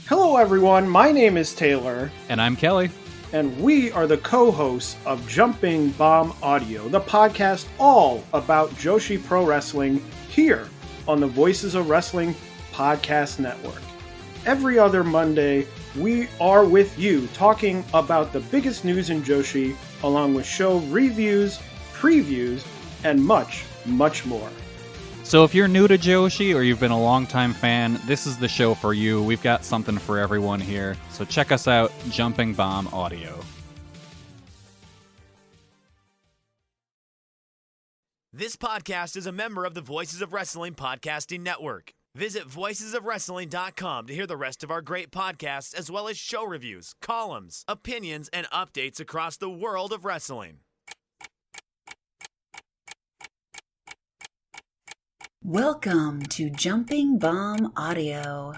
Hello, everyone. My name is Taylor. And I'm Kelly. And we are the co-hosts of Jumping Bomb Audio, the podcast all about Joshi Pro Wrestling here on the Voices of Wrestling Podcast Network. Every other Monday, we are with you talking about the biggest news in Joshi, along with show reviews, previews, and much, much more. So if you're new to Joshi or you've been a longtime fan, this is the show for you. We've got something for everyone here. So check us out, Jumping Bomb Audio. This podcast is a member of the Voices of Wrestling Podcasting Network. Visit voicesofwrestling.com to hear the rest of our great podcasts, as well as show reviews, columns, opinions, and updates across the world of wrestling. Welcome to Jumping Bomb Audio.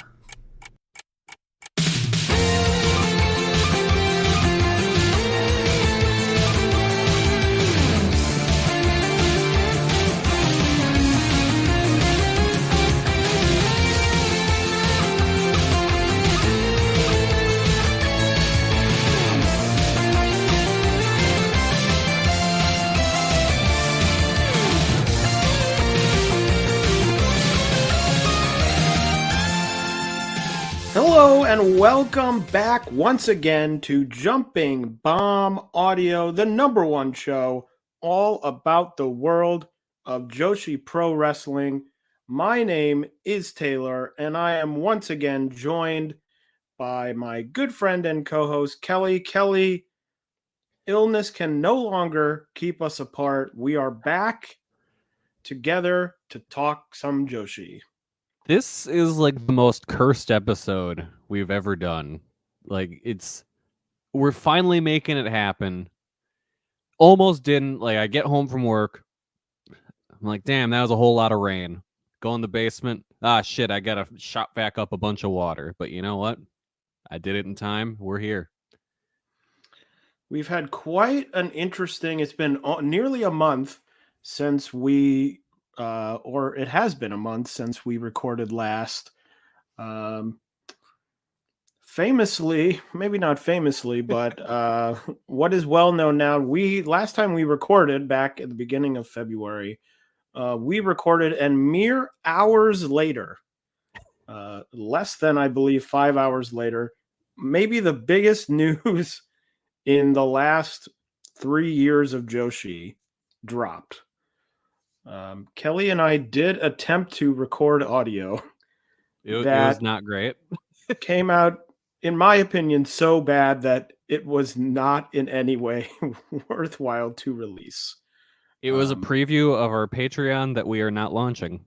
Hello and welcome back once again to Jumping Bomb Audio, the number one show all about the world of Joshi Pro Wrestling. My name is Taylor, and I am once again joined by my good friend and co-host, Kelly. Kelly, illness can no longer keep us apart. We are back together to talk some Joshi. This is like the most cursed episode we've ever done. Like, we're finally making it happen. Almost didn't. Like, I get home from work. I'm like, damn, that was a whole lot of rain. Go in the basement. Ah, shit, I gotta shot back up a bunch of water. But you know what? I did it in time. We're here. We've had quite an interesting, it's been nearly a month since we, or it has been a month since we recorded last. Famously, maybe not famously, but what is well known now, last time we recorded back at the beginning of February, we recorded, and mere hours later, less than, I believe, 5 hours later, maybe the biggest news in the last 3 years of Joshi dropped. Kelly and I did attempt to record audio. It was not great. Came out, in my opinion, so bad that it was not in any way worthwhile to release. It was a preview of our Patreon that we are not launching.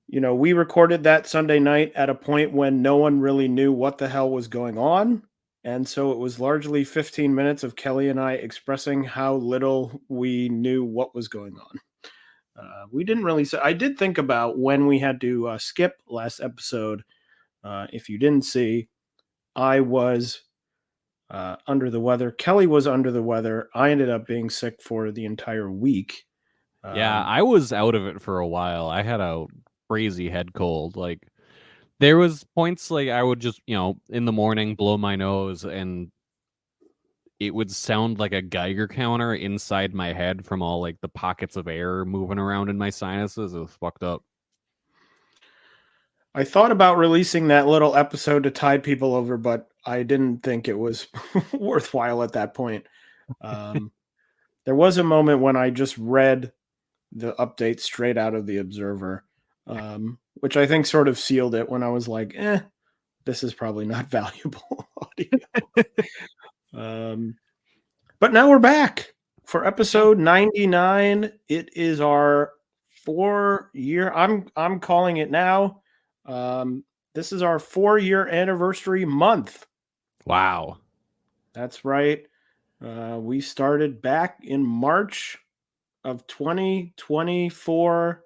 You know, we recorded that Sunday night at a point when no one really knew what the hell was going on. And so it was largely 15 minutes of Kelly and I expressing how little we knew what was going on. We didn't really say. I did think about when we had to skip last episode. If you didn't see, I was under the weather. Kelly was under the weather. I ended up being sick for the entire week. Yeah, I was out of it for a while. I had a crazy head cold. Like, there was points like I would just, in the morning blow my nose and it would sound like a Geiger counter inside my head from all like the pockets of air moving around in my sinuses. It was fucked up. I thought about releasing that little episode to tide people over, but I didn't think it was worthwhile at that point. There was a moment when I just read the update straight out of the Observer, which I think sort of sealed it when I was like, this is probably not valuable audio. But now we're back for episode 99. It is our 4-year, I'm calling it now. This is our 4-year anniversary month. Wow. That's right. We started back in March of 2024.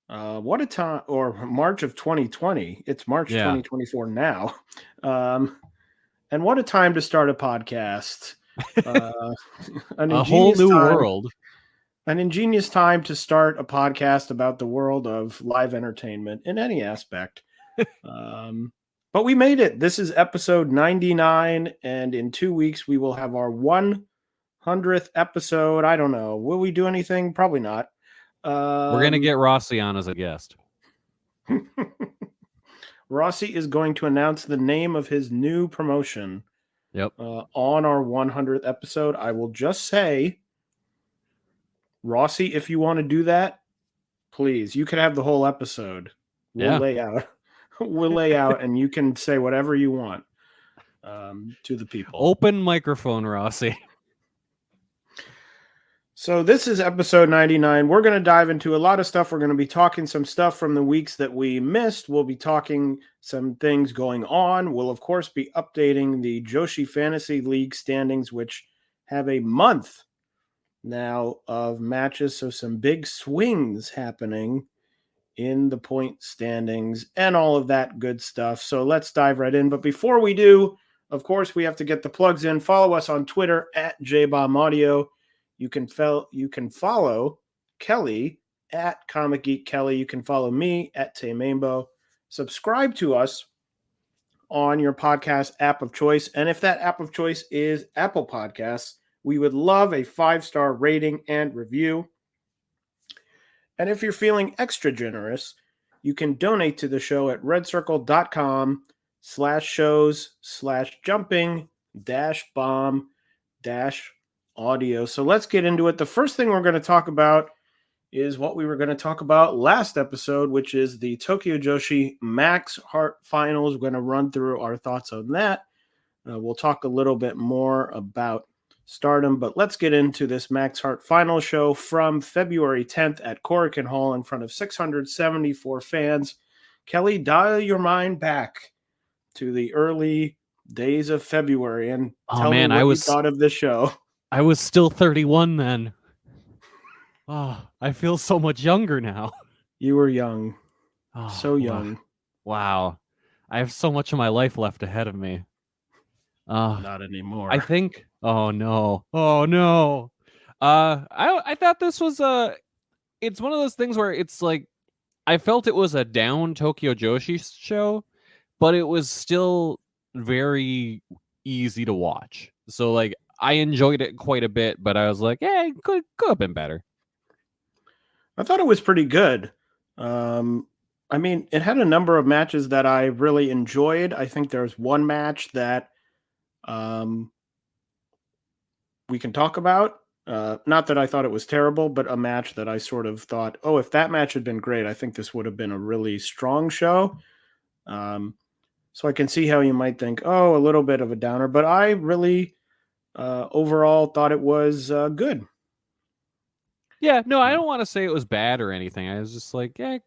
What a time, or March of 2020. It's March 2024 now. And what a time to start a podcast. A whole new world. An ingenious time to start a podcast about the world of live entertainment in any aspect. But we made it. This is episode 99, and in 2 weeks we will have our 100th episode. I don't know. Will we do anything? Probably not. We're going to get Rossy on as a guest. Rossy is going to announce the name of his new promotion. Yep. On our 100th episode. I will just say, Rossy, if you want to do that, please, you can have the whole episode. We'll lay out. We'll lay out, and you can say whatever you want to the people. Open microphone, Rossy. So this is episode 99. We're going to dive into a lot of stuff. We're going to be talking some stuff from the weeks that we missed. We'll be talking some things going on. We'll, of course, be updating the Joshi Fantasy League standings, which have a month now of matches. So some big swings happening in the point standings and all of that good stuff. So let's dive right in. But before we do, of course, we have to get the plugs in. Follow us on Twitter at JBombAudio. You can follow Kelly at Comic Geek Kelly. You can follow me at Tamaimbo. Subscribe to us on your podcast app of choice. And if that app of choice is Apple Podcasts, we would love a 5-star rating and review. And if you're feeling extra generous, you can donate to the show at redcircle.com/shows/jumping-bomb-audio. So let's get into it. The first thing we're going to talk about is what we were going to talk about last episode, which is the Tokyo Joshi Max Heart Finals. We're going to run through our thoughts on that. We'll talk a little bit more about Stardom, but let's get into this Max Heart Final show from February 10th at Korakuen Hall in front of 674 fans. Kelly, dial your mind back to the early days of February and tell me what you thought of this show. I was still 31 then. Oh, I feel so much younger now. You were young. Oh, so young. Wow. I have so much of my life left ahead of me. Not anymore. I think. Oh no. I thought this was it's one of those things where it's like I felt it was a down Tokyo Joshi show, but it was still very easy to watch. So like I enjoyed it quite a bit, but I was like, yeah, it could have been better. I thought it was pretty good. I mean, it had a number of matches that I really enjoyed. I think there's one match that we can talk about. Not that I thought it was terrible, but a match that I sort of thought, oh, if that match had been great, I think this would have been a really strong show. So I can see how you might think, oh, a little bit of a downer, but I really overall thought it was good. Yeah, no, I don't want to say it was bad or anything. I was just like, I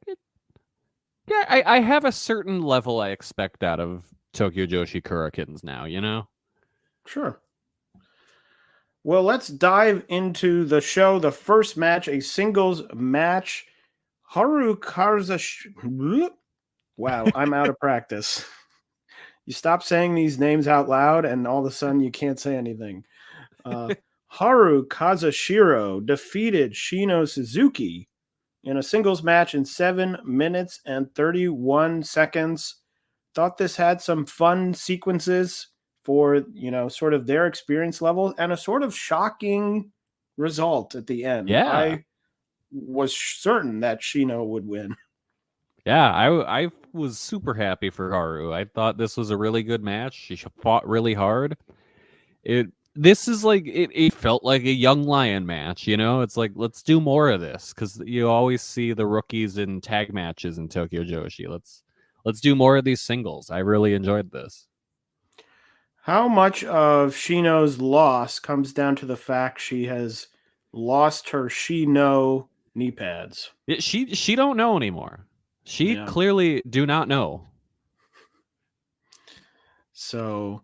have a certain level I expect out of Tokyo Joshi Kurakens now, you know? Sure. Well, let's dive into the show. The first match, a singles match. Haru Kazushiro. Wow, I'm out of practice. You stop saying these names out loud, and all of a sudden you can't say anything. Haru Kazushiro defeated Shino Suzuki in a singles match in 7 minutes and 31 seconds. Thought this had some fun sequences for, sort of their experience level and a sort of shocking result at the end. Yeah. I was certain that Shino would win. Yeah, I was super happy for Haru. I thought this was a really good match. She fought really hard. It felt like a young lion match, you know? It's like, let's do more of this, because you always see the rookies in tag matches in Tokyo Joshi. Let's do more of these singles. I really enjoyed this. How much of Shino's loss comes down to the fact she has lost her Shino knee pads? She don't know anymore. She clearly do not know. So,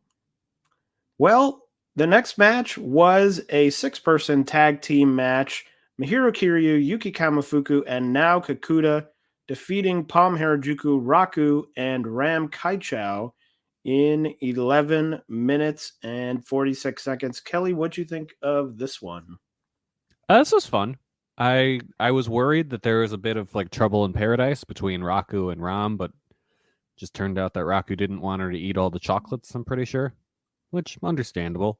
well, the next match was a 6-person tag team match. Mihiro Kiryu, Yuki Kamifuku, and Nao Kakuta defeating Palm Harajuku, Raku, and Ram Kaichou in 11 minutes and 46 seconds. Kelly, what'd you think of this one? This was fun. I was worried that there was a bit of like trouble in paradise between Raku and Ram, but Just turned out that Raku didn't want her to eat all the chocolates, I'm pretty sure. Which, understandable.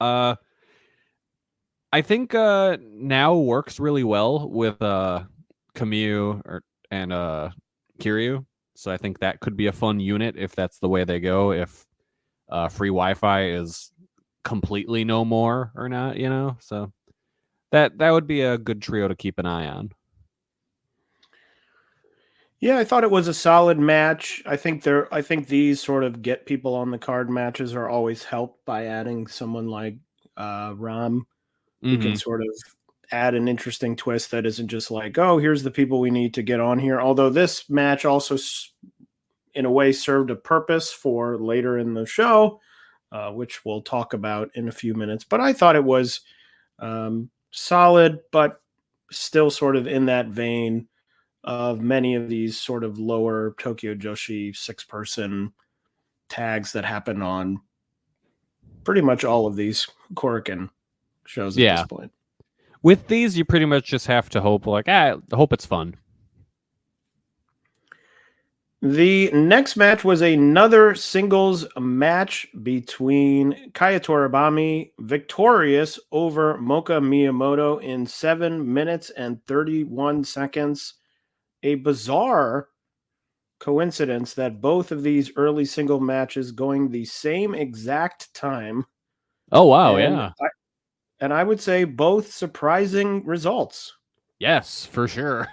I think now works really well with Kamyu and Kiryu. So I think that could be a fun unit if that's the way they go. If free Wi-Fi is completely no more or not, So that would be a good trio to keep an eye on. Yeah, I thought it was a solid match. I think these sort of get people on the card matches are always helped by adding someone like Ram, who can sort of add an interesting twist that isn't just like, oh, here's the people we need to get on here. Although this match also, in a way, served a purpose for later in the show, which we'll talk about in a few minutes. But I thought it was solid, but still sort of in that vein of many of these sort of lower Tokyo Joshi 6-person tags that happen on pretty much all of these Korakuen shows at this point. With these, you pretty much just have to hope, hope it's fun. The next match was another singles match between Kaya Toribami, victorious over Moka Miyamoto in 7 minutes and 31 seconds. A bizarre coincidence that both of these early single matches going the same exact time. Oh, wow, yeah. And I would say both surprising results. Yes, for sure.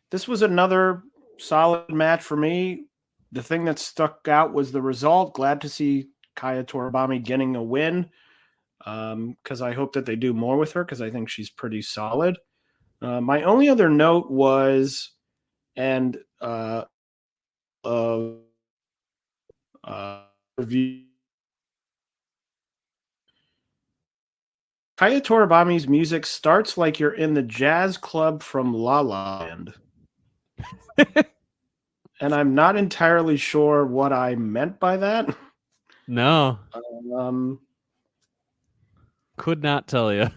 This was another solid match for me. The thing that stuck out was the result. Glad to see Kaya Toribami getting a win, because I hope that they do more with her, because I think she's pretty solid. My only other note was, review. Kaya Toribami's music starts like you're in the jazz club from La La Land. And I'm not entirely sure what I meant by that. No. Could not tell you.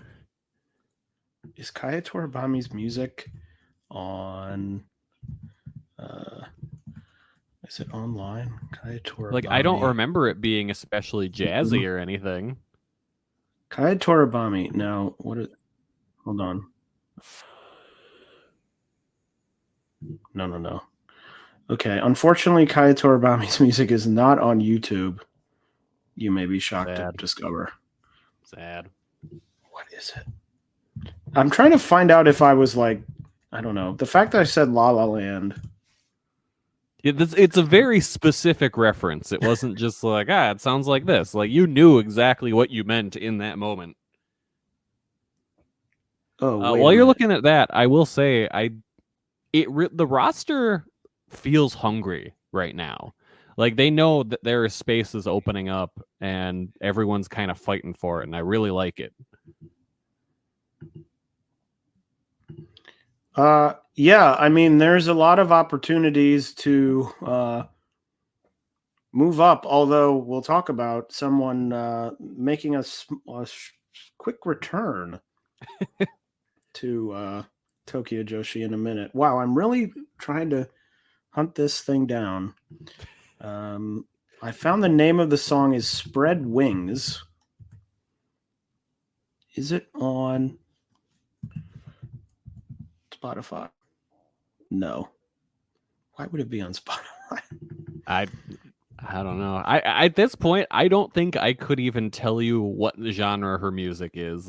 Is Kaya Toribami's music on... is it online? Kaya Toribami. I don't remember it being especially jazzy or anything. Kaya Toribami. Now, hold on. No. Okay, unfortunately, Kaya Toribami's music is not on YouTube. You may be shocked to discover. Sad. What is it? I'm trying to find out if I was I don't know. The fact that I said La La Land. It's a very specific reference. It wasn't just it sounds like this. You knew exactly what you meant in that moment. Oh, while you're looking at that, I will say the roster feels hungry right now. They know that their space is opening up and everyone's kind of fighting for it, and I really like it. Yeah, I mean, there's a lot of opportunities to move up, although we'll talk about someone making a quick return to Tokyo Joshi in a minute. Wow, I'm really trying to hunt this thing down. I found the name of the song is Spread Wings. Is it on Spotify? No. Why would it be on Spotify? I don't know. I at this point, I don't think I could even tell you what the genre her music is.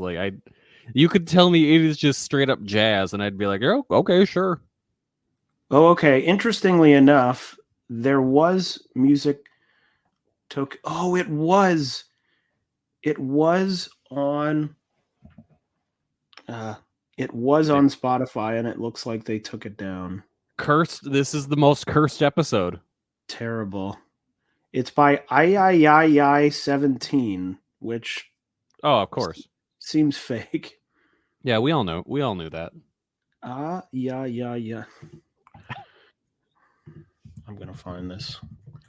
You could tell me it is just straight up jazz, and I'd be like, oh, okay, sure. Oh, okay. Interestingly enough, there was music. Oh, it was. It was on. It was on Spotify, and it looks like they took it down. Cursed. This is the most cursed episode. Terrible. It's by I 17, which. Oh, of course. Seems fake. Yeah, we all know. We all knew that. Yeah. I'm gonna find this.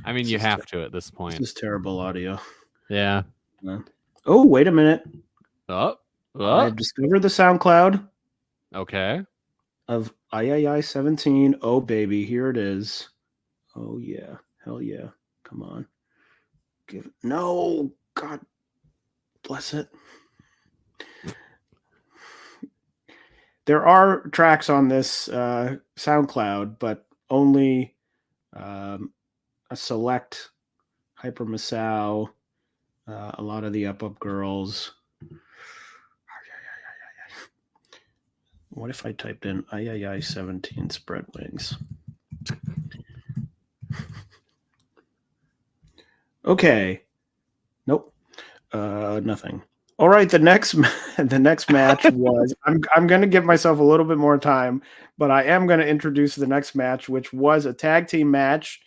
I mean, you have to at this point. This is terrible audio. Yeah. Oh, wait a minute. Oh. I've discovered the SoundCloud. Okay. of I 17. Oh, baby, here it is. Oh, yeah. Hell yeah. Come on. Give it. No. God bless it. There are tracks on this SoundCloud, but only a select Hyper Masao, a lot of the Up Girls. What if I typed in I 17 spread wings? Okay. Nope. Nothing. All right. The next match was I'm going to give myself a little bit more time, but I am going to introduce the next match, which was a tag team match.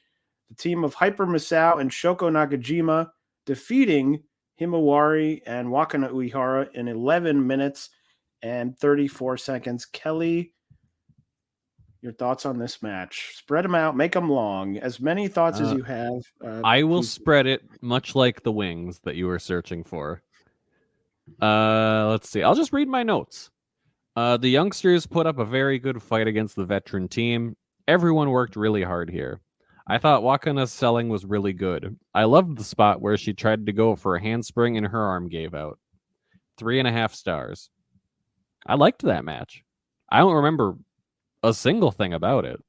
The team of Hyper Misao and Shoko Nakajima defeating Himawari and Wakana Uehara in 11 minutes and 34 seconds. Kelly, your thoughts on this match? Spread them out, make them long. As many thoughts as you have. I will spread it much like the wings that you were searching for. Let's see. I'll just read my notes. The youngsters put up a very good fight against the veteran team. Everyone worked really hard here. I thought Wakana's selling was really good. I loved the spot where she tried to go for a handspring and her arm gave out. 3.5 stars. I liked that match. I don't remember a single thing about it,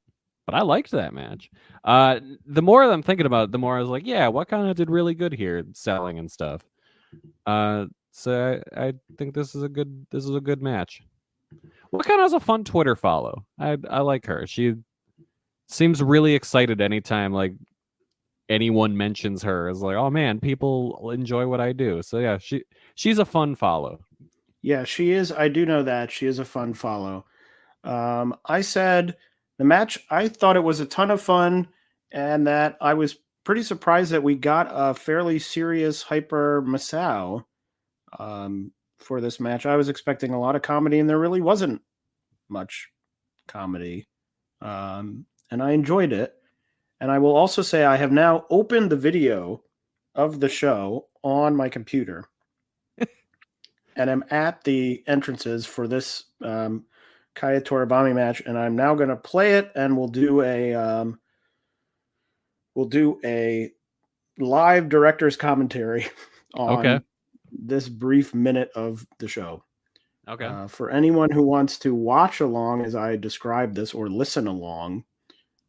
but I liked that match. The more I'm thinking about it, the more I was like, yeah, Wakana did really good here, selling and stuff. So I think this is a good match. Wakana has a fun Twitter follow. I like her. She seems really excited anytime like anyone mentions her. It's like, oh man, people enjoy what I do. So yeah, she's a fun follow. Yeah, she is. I do know that she is a fun follow. I said the match, I thought it was a ton of fun, and that I was pretty surprised that we got a fairly serious Hyper Masao for this match. I was expecting a lot of comedy, and there really wasn't much comedy. And I enjoyed it. And I will also say I have now opened the video of the show on my computer. And I'm at the entrances for this Kaya Toribami match, and I'm now going to play it, and we'll do a live director's commentary on this brief minute of the show. Okay. For anyone who wants to watch along as I describe this or listen along,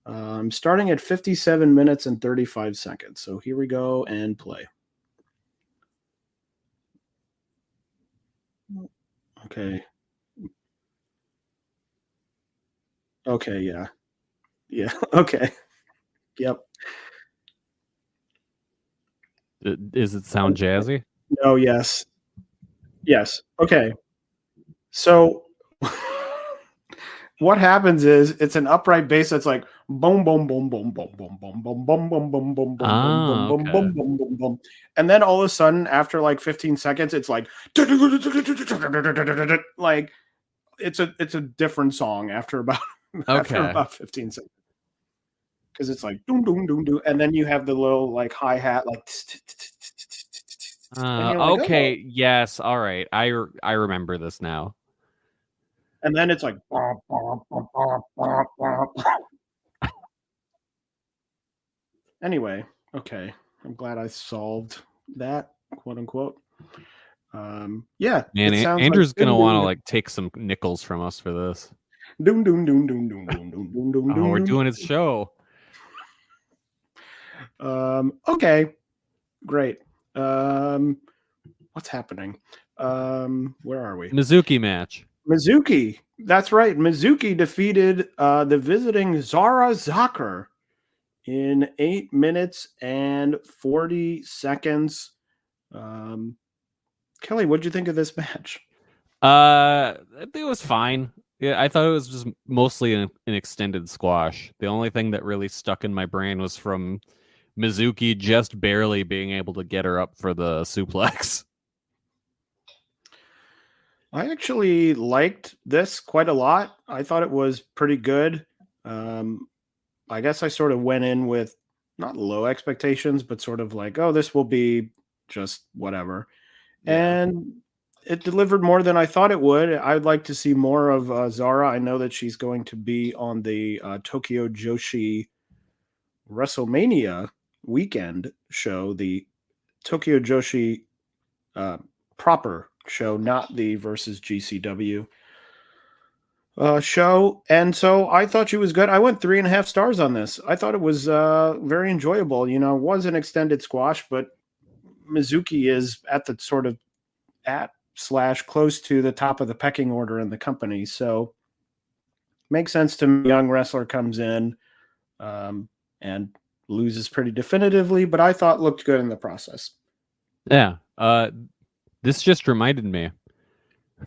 I'm starting at 57 minutes and 35 seconds. So here we go and play. Okay. Okay, yeah. Yeah, okay. Yep. Does it sound jazzy? No, yes. Yes. Okay. So what happens is it's an upright bass that's like boom, boom, boom, boom, boom, boom, boom, boom, boom, boom, boom, boom, boom, boom, boom, boom, boom, boom, boom. And then all of a sudden, after like 15 seconds, it's like it's a different song after about 15 seconds. Because it's like doom doom doom doom, and then you have the little like hi hat like. Okay, yes, all right. I remember this now. And then it's like. Anyway, okay. I'm glad I solved that, quote unquote. Yeah. Man, Andrew's gonna want to like take some nickels from us for this. Doom doom doom doom doom doom doom doom doom. Oh, we're doing his show. Okay. Great. What's happening? Where are we? Mizuki match. Mizuki. That's right. Mizuki defeated the visiting Zara Zakher in 8 minutes and 40 seconds. Kelly, what'd you think of this match? It was fine. Yeah, I thought it was just mostly an extended squash. The only thing that really stuck in my brain was from Mizuki just barely being able to get her up for the suplex. I actually liked this quite a lot. I thought it was pretty good. I guess I sort of went in with not low expectations, but sort of like, oh, this will be just whatever. Yeah. And it delivered more than I thought it would. I'd like to see more of Zara. I know that she's going to be on the Tokyo Joshi WrestleMania weekend show, the Tokyo Joshi proper show, not the versus GCW show. And so I thought she was good. I went 3.5 stars on this. I thought it was very enjoyable. You know, it was an extended squash, but Mizuki is at the sort of /close to the top of the pecking order in the company. So makes sense to me. Young wrestler comes in and loses pretty definitively, but I thought looked good in the process. Yeah. This just reminded me.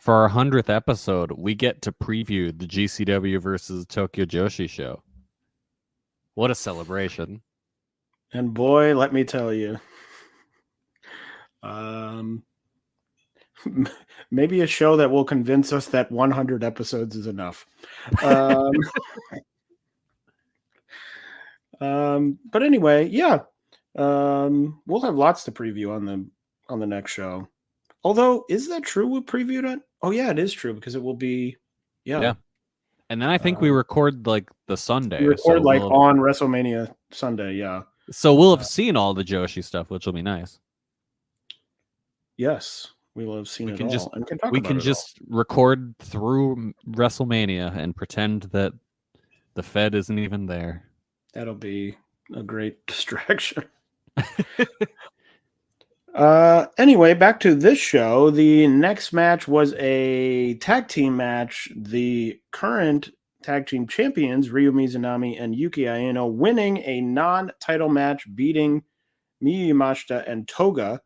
For our 100th episode, we get to preview the GCW versus Tokyo Joshi show. What a celebration. And boy, let me tell you, maybe a show that will convince us that 100 episodes is enough. But anyway, yeah, we'll have lots to preview on the next show. Although, is that true? We previewed it. Oh yeah, it is true because it will be. Yeah. And then I think we record like the Sunday. We record on WrestleMania Sunday. Yeah. So we'll have seen all the Joshi stuff, which will be nice. Yes, we will have seen it all. We can just record through WrestleMania and pretend that the Fed isn't even there. That'll be a great distraction. Anyway, back to this show. The next match was a tag team match. The current tag team champions, Ryu Mizunami and Yuki Aino, winning a non-title match, beating Miyu Yamashita and Toga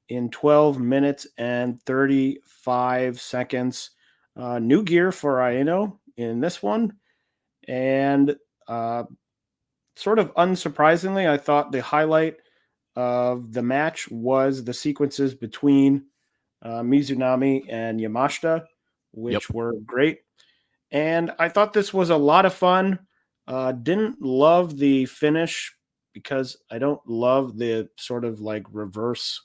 in 12 minutes and 35 seconds. New gear for Aino in this one. And sort of unsurprisingly, I thought the highlight of the match was the sequences between Mizunami and Yamashita, which were great. And I thought this was a lot of fun. Didn't love the finish because I don't love the sort of like reverse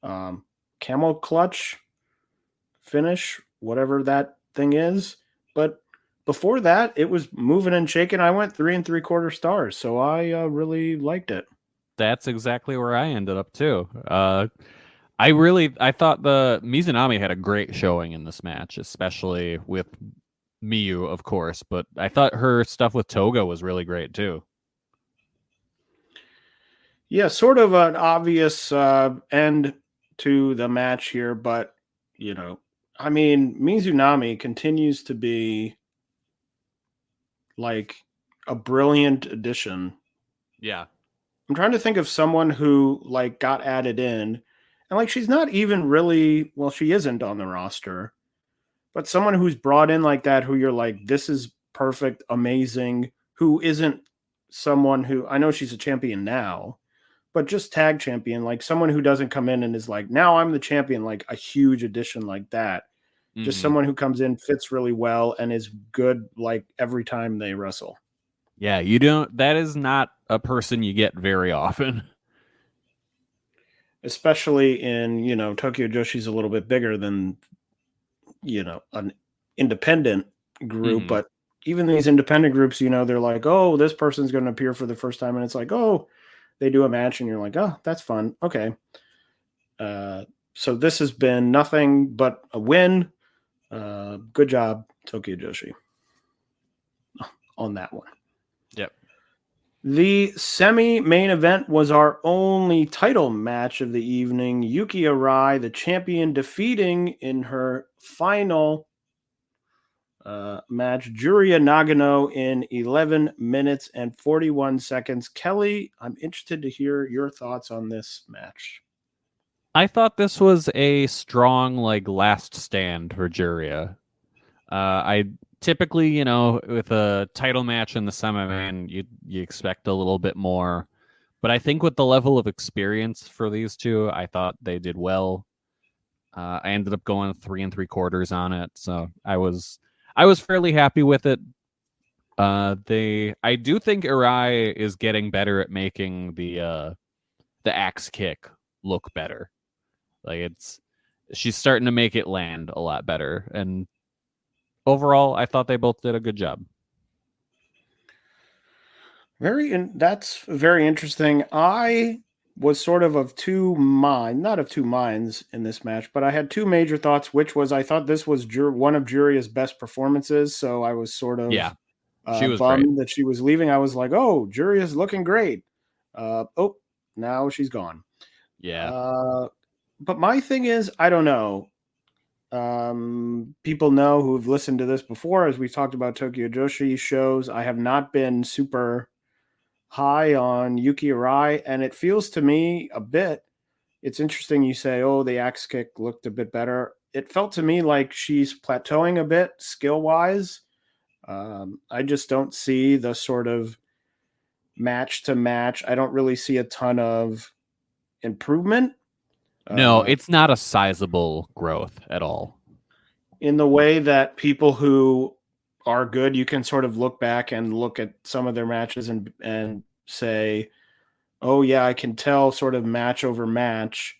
camel clutch finish, whatever that thing is. But before that, it was moving and shaking. I went 3 3/4 stars, so I really liked it. That's exactly where I ended up too. I thought the Mizunami had a great showing in this match, especially with Miyu, of course, but I thought her stuff with Toga was really great too. Yeah, sort of an obvious end to the match here, but you know, I mean, Mizunami continues to be like a brilliant addition. Yeah. I'm trying to think of someone who like got added in, and like she's not even really, well, she isn't on the roster, but someone who's brought in like that, who you're like, this is perfect, amazing, who isn't someone who, I know she's a champion now, but just tag champion, like someone who doesn't come in and is like, now I'm the champion, like a huge addition like that. Mm-hmm. Just someone who comes in, fits really well, and is good like every time they wrestle. Yeah, that is not a person you get very often. Especially in, Tokyo Joshi's a little bit bigger than, an independent group. Mm-hmm. But even these independent groups, they're like, oh, this person's going to appear for the first time. And it's like, oh, they do a match and you're like, oh, that's fun. Okay. So this has been nothing but a win. Good job, Tokyo Joshi, on that one. Yep. The semi-main event was our only title match of the evening. Yuki Arai, the champion, defeating in her final match Juria Nagano in 11 minutes and 41 seconds. Kelly, I'm interested to hear your thoughts on this match. I thought this was a strong, last stand for Juria. I typically, with a title match in the semi-main, you expect a little bit more. But I think with the level of experience for these two, I thought they did well. I ended up going 3 3/4 on it, so I was fairly happy with it. I do think Arai is getting better at making the axe kick look better. Like she's starting to make it land a lot better. And overall, I thought they both did a good job. That's very interesting. I was sort of not of two minds in this match, but I had two major thoughts, which was I thought this was one of Juria's best performances, so I was sort of Yeah, she was bummed great. that she was leaving. I was like, oh, Juria's looking great. Now she's gone. Yeah. But my thing is, I don't know. People know who've listened to this before, as we've talked about Tokyo Joshi shows. I have not been super high on Yuki Arai, and it feels to me a bit. It's interesting you say, oh, the axe kick looked a bit better. It felt to me like she's plateauing a bit skill wise. I just don't see the sort of match to match. I don't really see a ton of improvement. No, it's not a sizable growth at all. In the way that people who are good, you can sort of look back and look at some of their matches and say, oh yeah, I can tell sort of match over match,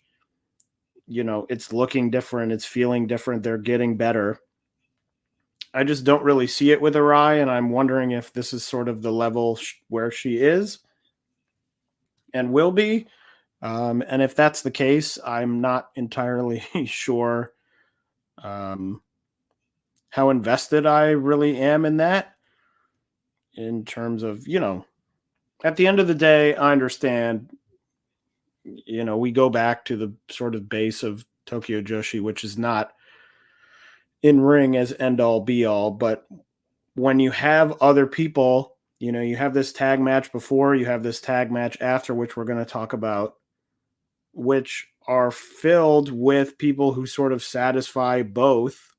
it's looking different, it's feeling different, they're getting better. I just don't really see it with Arai, and I'm wondering if this is sort of the level where she is and will be. And if that's the case, I'm not entirely sure how invested I really am in that, in terms of, at the end of the day, I understand, we go back to the sort of base of Tokyo Joshi, which is not in ring as end all be all, but when you have other people, you have this tag match before, you have this tag match after, which we're going to talk about, which are filled with people who sort of satisfy both,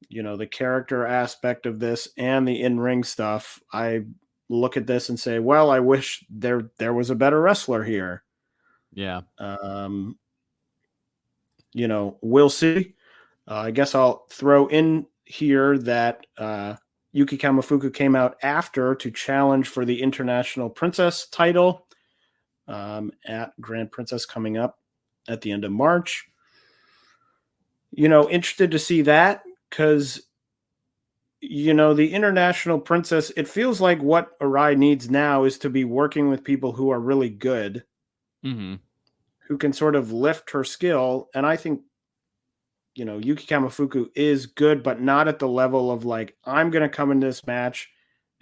the character aspect of this and the in-ring stuff. I look at this and say, well, I wish there was a better wrestler here. Yeah. We'll see. I guess I'll throw in here that Yuki Kamifuku came out after to challenge for the International Princess title at Grand Princess coming up at the end of March. Interested to see that, because the International Princess, it feels like what Arai needs now is to be working with people who are really good, who can sort of lift her skill. And I think, Yuki Kamifuku is good, but not at the level of like, I'm going to come in this match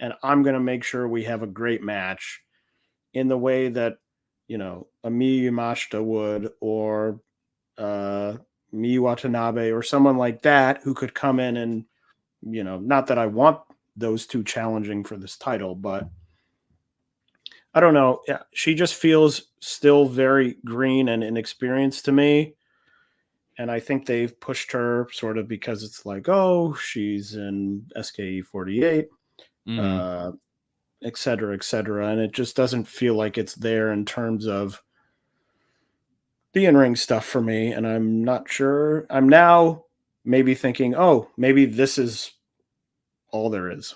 and I'm going to make sure we have a great match, in the way that, a Miyu Yamashita would, or Miyu Watanabe, or someone like that, who could come in and, not that I want those two challenging for this title, but I don't know. Yeah, she just feels still very green and inexperienced to me. And I think they've pushed her sort of because it's like, oh, she's in SKE 48, et cetera, et cetera. And it just doesn't feel like it's there in terms of the in-ring stuff for me. And I'm not sure. I'm now maybe thinking, oh, maybe this is all there is.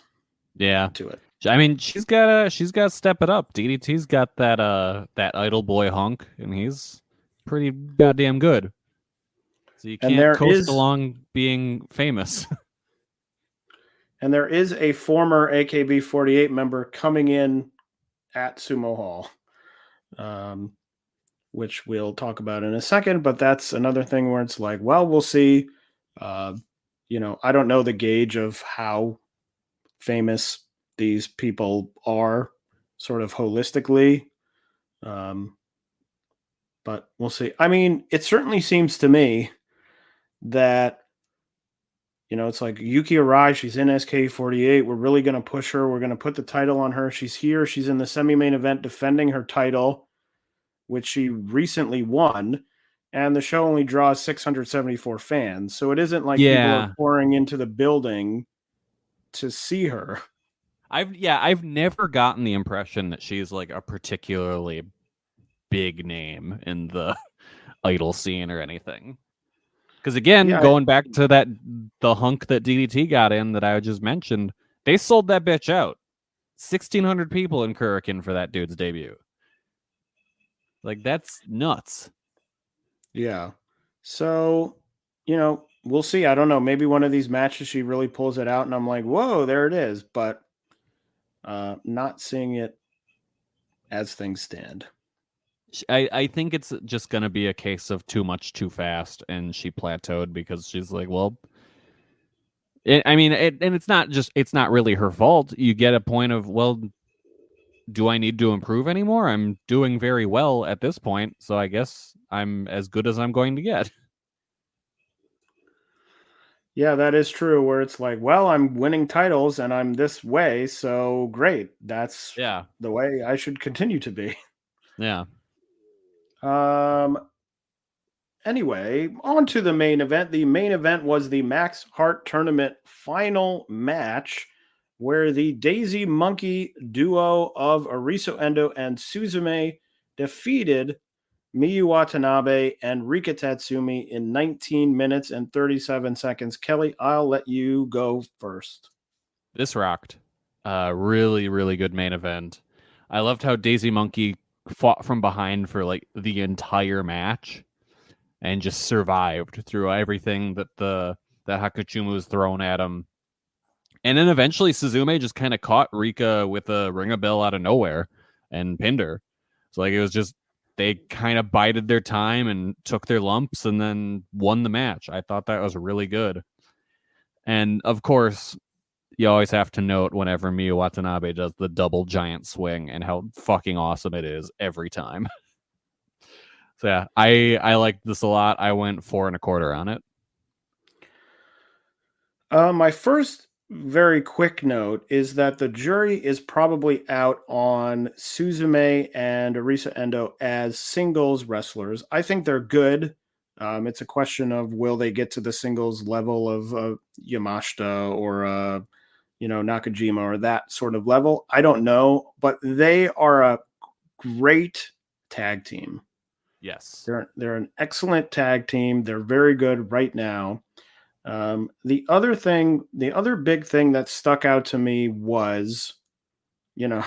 Yeah. To it. I mean, she's got to step it up. DDT's got that idol boy hunk, and he's pretty goddamn good. So you can't coast along being famous. And there is a former AKB48 member coming in at Sumo Hall, which we'll talk about in a second. But that's another thing where it's like, well, we'll see. I don't know the gauge of how famous these people are, sort of holistically. But we'll see. I mean, it certainly seems to me that, it's like Yuki Arai, she's in SK48. We're really going to push her. We're going to put the title on her. She's here. She's in the semi-main event defending her title, which she recently won. And the show only draws 674 fans. So it isn't like people are pouring into the building to see her. I've never gotten the impression that she's like a particularly big name in the idol scene or anything. Because again, going back to the hunk that DDT got in that I just mentioned, they sold that bitch out. 1,600 people in Kurikan for that dude's debut. Like, that's nuts. Yeah. So, we'll see. I don't know. Maybe one of these matches she really pulls it out, and I'm like, whoa, there it is. But not seeing it as things stand. I think it's just gonna be a case of too much too fast, and she plateaued because she's like, well, and it's not really her fault. You get a point of, well, do I need to improve anymore? I'm doing very well at this point, so I guess I'm as good as I'm going to get. Yeah, that is true. Where it's like, well, I'm winning titles and I'm this way, so great. That's Yeah, the way I should continue to be. yeah. Um. Anyway, on to the main event. The main event was the Max Heart Tournament final match, where the Daisy Monkey duo of Arisu Endo and Suzume defeated Miyu Watanabe and Rika Tatsumi in 19 minutes and 37 seconds. Kelly, I'll let you go first. This rocked. Really, really good main event. I loved how Daisy Monkey fought from behind for like the entire match and just survived through everything that that Hakuchuma was throwing at him. And then eventually Suzume just kind of caught Rika with a ring a bell out of nowhere and pinned her. So like it was just they kind of bided their time and took their lumps and then won the match. I thought that was really good. And of course, you always have to note whenever Miyu Watanabe does the double giant swing and how fucking awesome it is every time. So yeah, I liked this a lot. I went 4.25 on it. My first very quick note is that the jury is probably out on Suzume and Arisa Endo as singles wrestlers. I think they're good. It's a question of will they get to the singles level of Yamashita or Nakajima or that sort of level. I don't know, but they are a great tag team. Yes. They're an excellent tag team. They're very good right now. The other big thing that stuck out to me was, you know,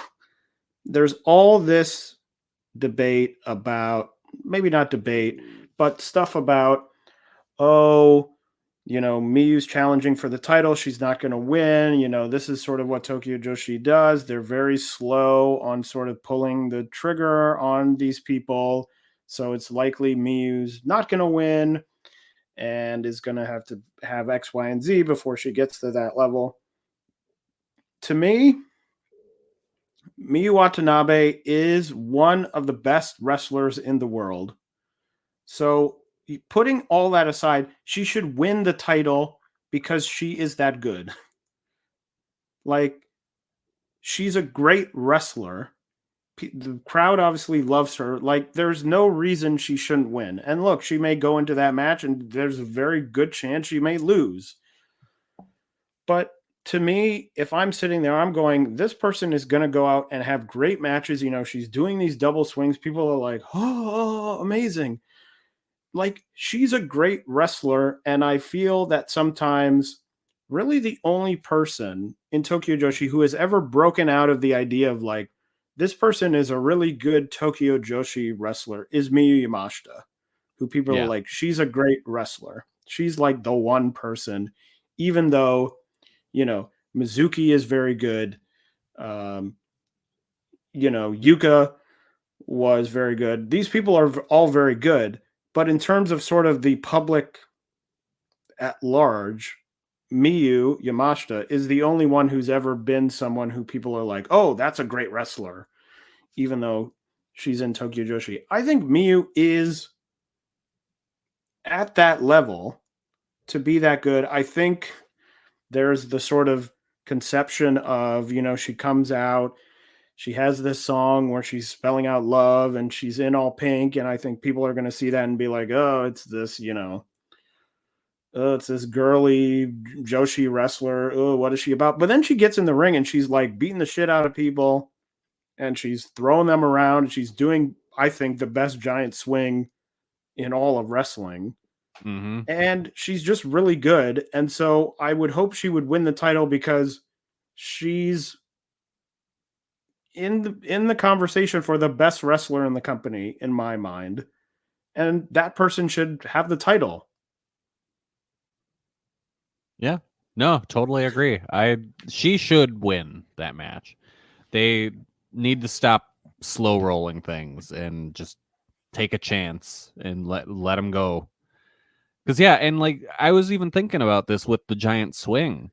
there's all this debate about, maybe not debate, but stuff about, oh, Miyu's challenging for the title. She's not going to win. This is sort of what Tokyo Joshi does. They're very slow on sort of pulling the trigger on these people. So it's likely Miyu's not going to win and is going to have X, Y, and Z before she gets to that level. To me, Miyu Watanabe is one of the best wrestlers in the world. So, putting all that aside, she should win the title because she is that good. Like, she's a great wrestler. The crowd obviously loves her. Like, there's no reason she shouldn't win. And look, she may go into that match and there's a very good chance she may lose. But to me, if I'm sitting there, I'm going, this person is going to go out and have great matches. She's doing these double swings. People are like, oh, amazing. Like, she's a great wrestler. And I feel that sometimes really the only person in Tokyo Joshi who has ever broken out of the idea of like, this person is a really good Tokyo Joshi wrestler is Miyu Yamashita, who people are like, she's a great wrestler. She's like the one person, even though, Mizuki is very good. Yuka was very good. These people are all very good. But in terms of sort of the public at large, Miyu Yamashita is the only one who's ever been someone who people are like, oh, that's a great wrestler, even though she's in Tokyo Joshi. I think Miyu is at that level to be that good. I think there's the sort of conception of, she comes out, she has this song where she's spelling out love and she's in all pink. And I think people are going to see that and be like, oh, it's this, it's this girly Joshi wrestler. Oh, what is she about? But then she gets in the ring and she's like beating the shit out of people and she's throwing them around. And she's doing, I think, the best giant swing in all of wrestling. Mm-hmm. And she's just really good. And so I would hope she would win the title because she's in the conversation for the best wrestler in the company, in my mind. and that person should have the title. Yeah. No, totally agree. She should win that match. They need to stop slow rolling things and just take a chance and let them go. Because yeah, and like I was even thinking about this with the giant swing.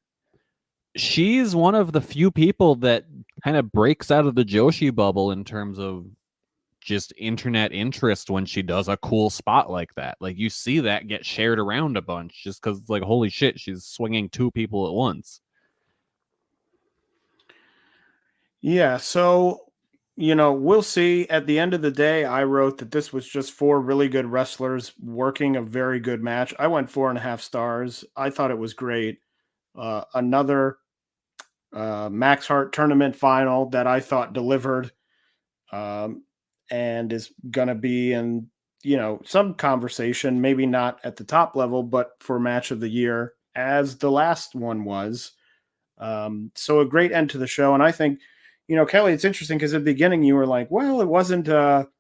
She's one of the few people that kind of breaks out of the Joshi bubble in terms of just internet interest when she does a cool spot like that. Like you see that get shared around a bunch just because like holy shit, she's swinging two people at once. Yeah, so we'll see. At the end of the day, I wrote that this was just four really good wrestlers working a very good match. I went 4.5 stars. I thought it was great. Another Max Hart tournament final that I thought delivered, and is going to be in some conversation, maybe not at the top level, but for match of the year, as the last one was. So a great end to the show. And I think, Kelly, it's interesting because at the beginning you were like, well, it wasn't top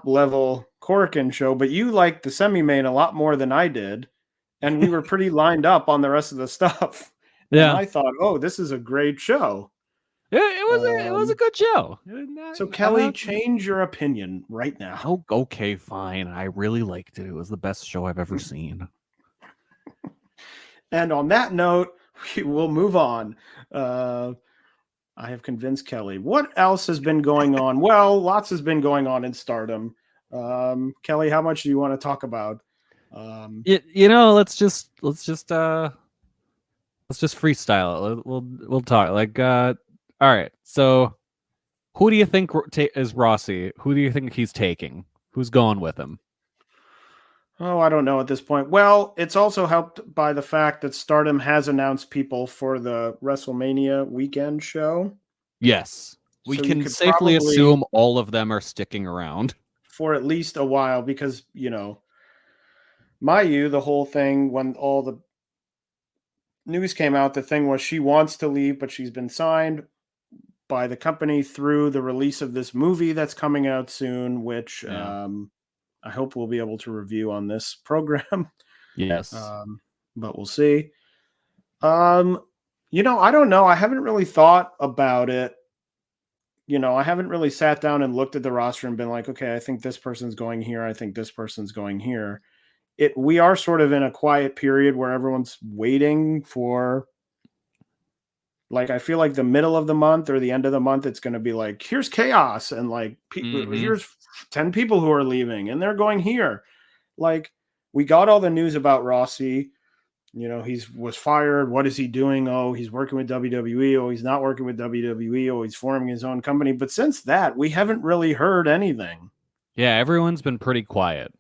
level Korakuen show, but you liked the semi-main a lot more than I did. And we were pretty lined up on the rest of the stuff. And Yeah. I thought, oh, this is a great show. It was a good show. So Kelly, change your opinion right now. Oh, okay, fine. I really liked it. It was the best show I've ever seen. And on that note, we will move on. I have convinced Kelly. What else has been going on? Well, lots has been going on in Stardom. Kelly, how much do you want to talk about? Let's just freestyle it. We'll talk. Like, all right. So, who do you think is Rossy? Who do you think he's taking? Who's going with him? Oh, I don't know at this point. Well, it's also helped by the fact that Stardom has announced people for the WrestleMania weekend show. Yes. We So can safely assume all of them are sticking around for at least a while because, Mayu, the whole thing, when all the news came out, the thing was she wants to leave, but she's been signed by the company through the release of this movie that's coming out soon, which I hope we'll be able to review on this program. Yes. But we'll see. I don't know. I haven't really thought about it. I haven't really sat down and looked at the roster and been like, okay, I think this person's going here. I think this person's going here. We are sort of in a quiet period where everyone's waiting for, like, I feel like the middle of the month or the end of the month, it's going to be like, here's chaos. And like, here's 10 people who are leaving and they're going here. Like, we got all the news about Rossy. He was fired. What is he doing? Oh, he's working with WWE. Oh, he's not working with WWE. Oh, he's forming his own company. But since that, we haven't really heard anything. Yeah, everyone's been pretty quiet.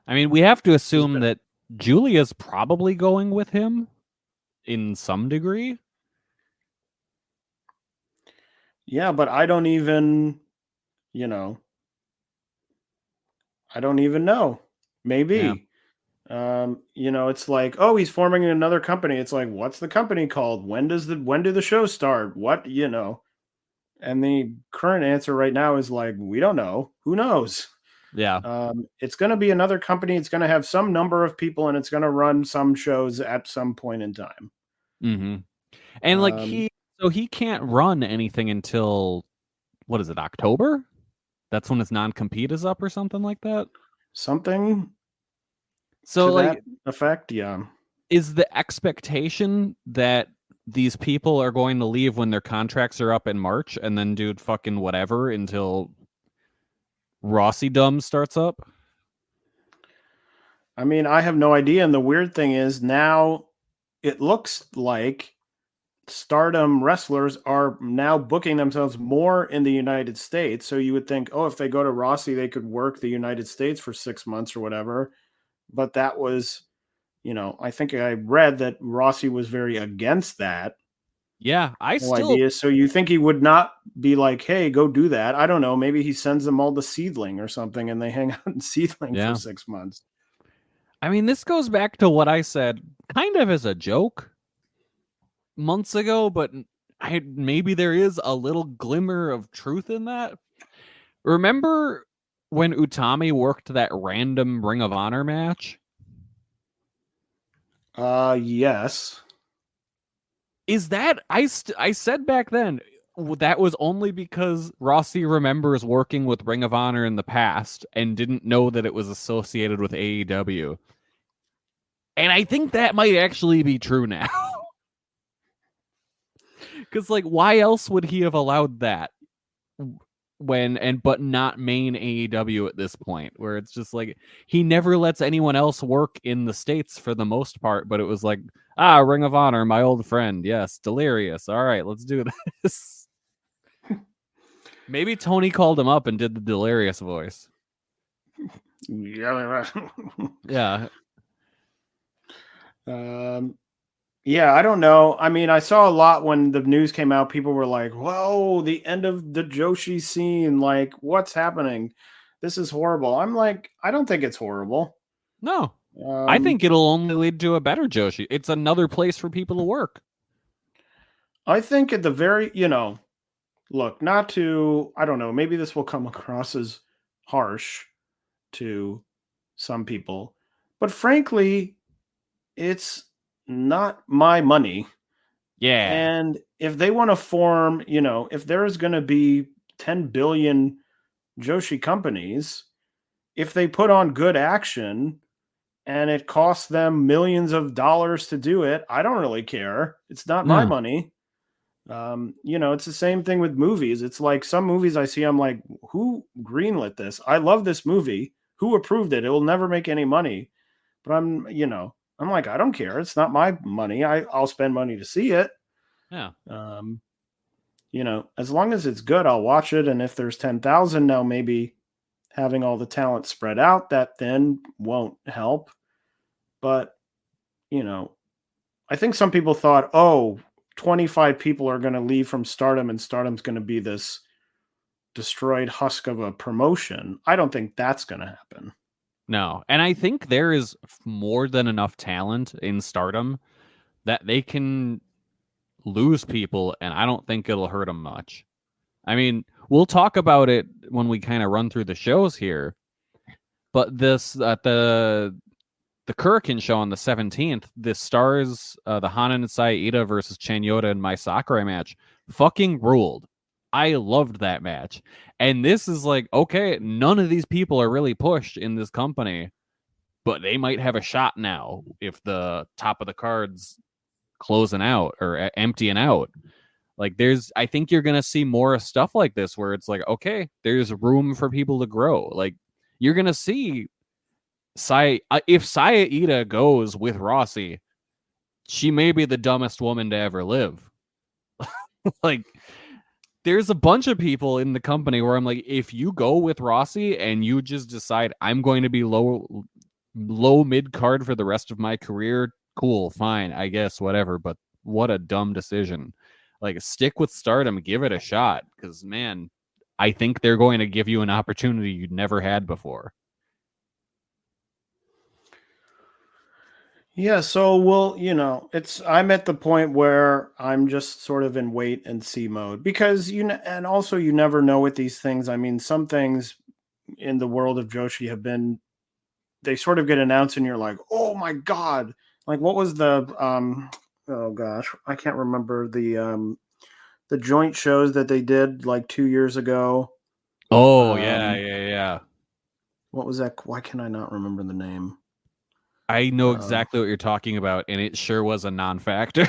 I mean, we have to assume that Julia's probably going with him in some degree. Yeah, but I don't even, know. Maybe. Yeah. It's like, oh, he's forming another company. It's like, what's the company called? When do the shows start? What, And the current answer right now is like, we don't know. Who knows? Yeah. It's going to be another company. It's going to have some number of people and it's going to run some shows at some point in time. Mm-hmm. And like he can't run anything until, what is it, October? That's when his non-compete is up or something like that? Something so to like that effect, yeah. Is the expectation that these people are going to leave when their contracts are up in March and then do fucking whatever until Rossy starts up? I mean, I have no idea. And the weird thing is now it looks like Stardom wrestlers are now booking themselves more in the United States. So you would think, oh, if they go to Rossy, they could work the United States for 6 months or whatever. But that was, I think I read that Rossy was very against that. Yeah, idea. So you think he would not be like, hey, go do that? I don't know. Maybe he sends them all to Seedling or something and they hang out in Seedling for 6 months. I mean, this goes back to what I said kind of as a joke months ago, but maybe there is a little glimmer of truth in that. Remember when Utami worked that random Ring of Honor match? Yes. Is that I said back then that was only because Rossy remembers working with Ring of Honor in the past and didn't know that it was associated with AEW. And I think that might actually be true now. Cuz like why else would he have allowed that but not main AEW at this point, where it's just like he never lets anyone else work in the States for the most part, but it was like, Ring of Honor, my old friend, yes, Delirious, all right, let's do this. Maybe Tony called him up and did the Delirious voice. Yeah. Yeah. Yeah, I don't know. I mean, I saw a lot when the news came out. People were like, "Whoa, the end of the Joshi scene! Like, what's happening? This is horrible." I'm like, I don't think it's horrible. No, I think it'll only lead to a better Joshi. It's another place for people to work. I think at the very, look, not to, I don't know, maybe this will come across as harsh to some people, but frankly, it's not my money. Yeah. And if they want to form, if there's going to be 10 billion Joshi companies, if they put on good action and it costs them millions of dollars to do it, I don't really care. It's not my money. It's the same thing with movies. It's like some movies I see, I'm like, who greenlit this? I love this movie. Who approved it? It will never make any money. But I'm like, I don't care. It's not my money. I'll spend money to see it. Yeah. As long as it's good, I'll watch it. And if there's 10,000 now, maybe having all the talent spread out, that then won't help. But, I think some people thought, 25 people are going to leave from Stardom and Stardom's going to be this destroyed husk of a promotion. I don't think that's going to happen. No. And I think there is more than enough talent in Stardom that they can lose people, and I don't think it'll hurt them much. I mean, we'll talk about it when we kind of run through the shows here. But this at the Kurikan show on the 17th, the Stars, the Hanan and Saida versus Chanyota and Mai Sakurai match fucking ruled. I loved that match. And this is like, okay, none of these people are really pushed in this company, but they might have a shot now if the top of the card's closing out or emptying out. Like I think you're going to see more stuff like this where it's like, okay, there's room for people to grow. Like you're going to see if Saida goes with Rossy, she may be the dumbest woman to ever live. Like there's a bunch of people in the company where I'm like, if you go with Rossy and you just decide I'm going to be low mid card for the rest of my career, cool, fine, I guess, whatever. But what a dumb decision. Like stick with Stardom, give it a shot. Because man, I think they're going to give you an opportunity you'd never had before. Yeah, so I'm at the point where I'm just sort of in wait and see mode because and also you never know with these things. I mean, some things in the world of Joshi they sort of get announced and you're like, oh my God. Like what was the oh gosh, I can't remember the joint shows that they did like 2 years ago. Oh, yeah. What was that? Why can I not remember the name? I know exactly what you're talking about, and it sure was a non-factor.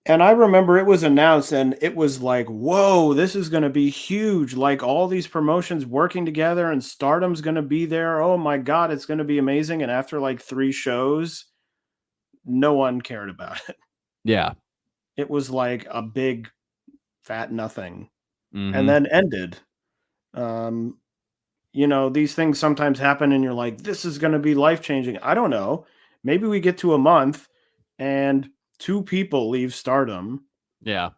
And I remember it was announced, and it was like, whoa, this is going to be huge. Like all these promotions working together, and Stardom's going to be there. Oh my God, it's going to be amazing. And after like 3 shows, no one cared about it. Yeah. It was like a big fat nothing. Mm-hmm. And then ended. These things sometimes happen and you're like, this is going to be life-changing. I don't know. Maybe we get to a month and 2 people leave Stardom. Yeah.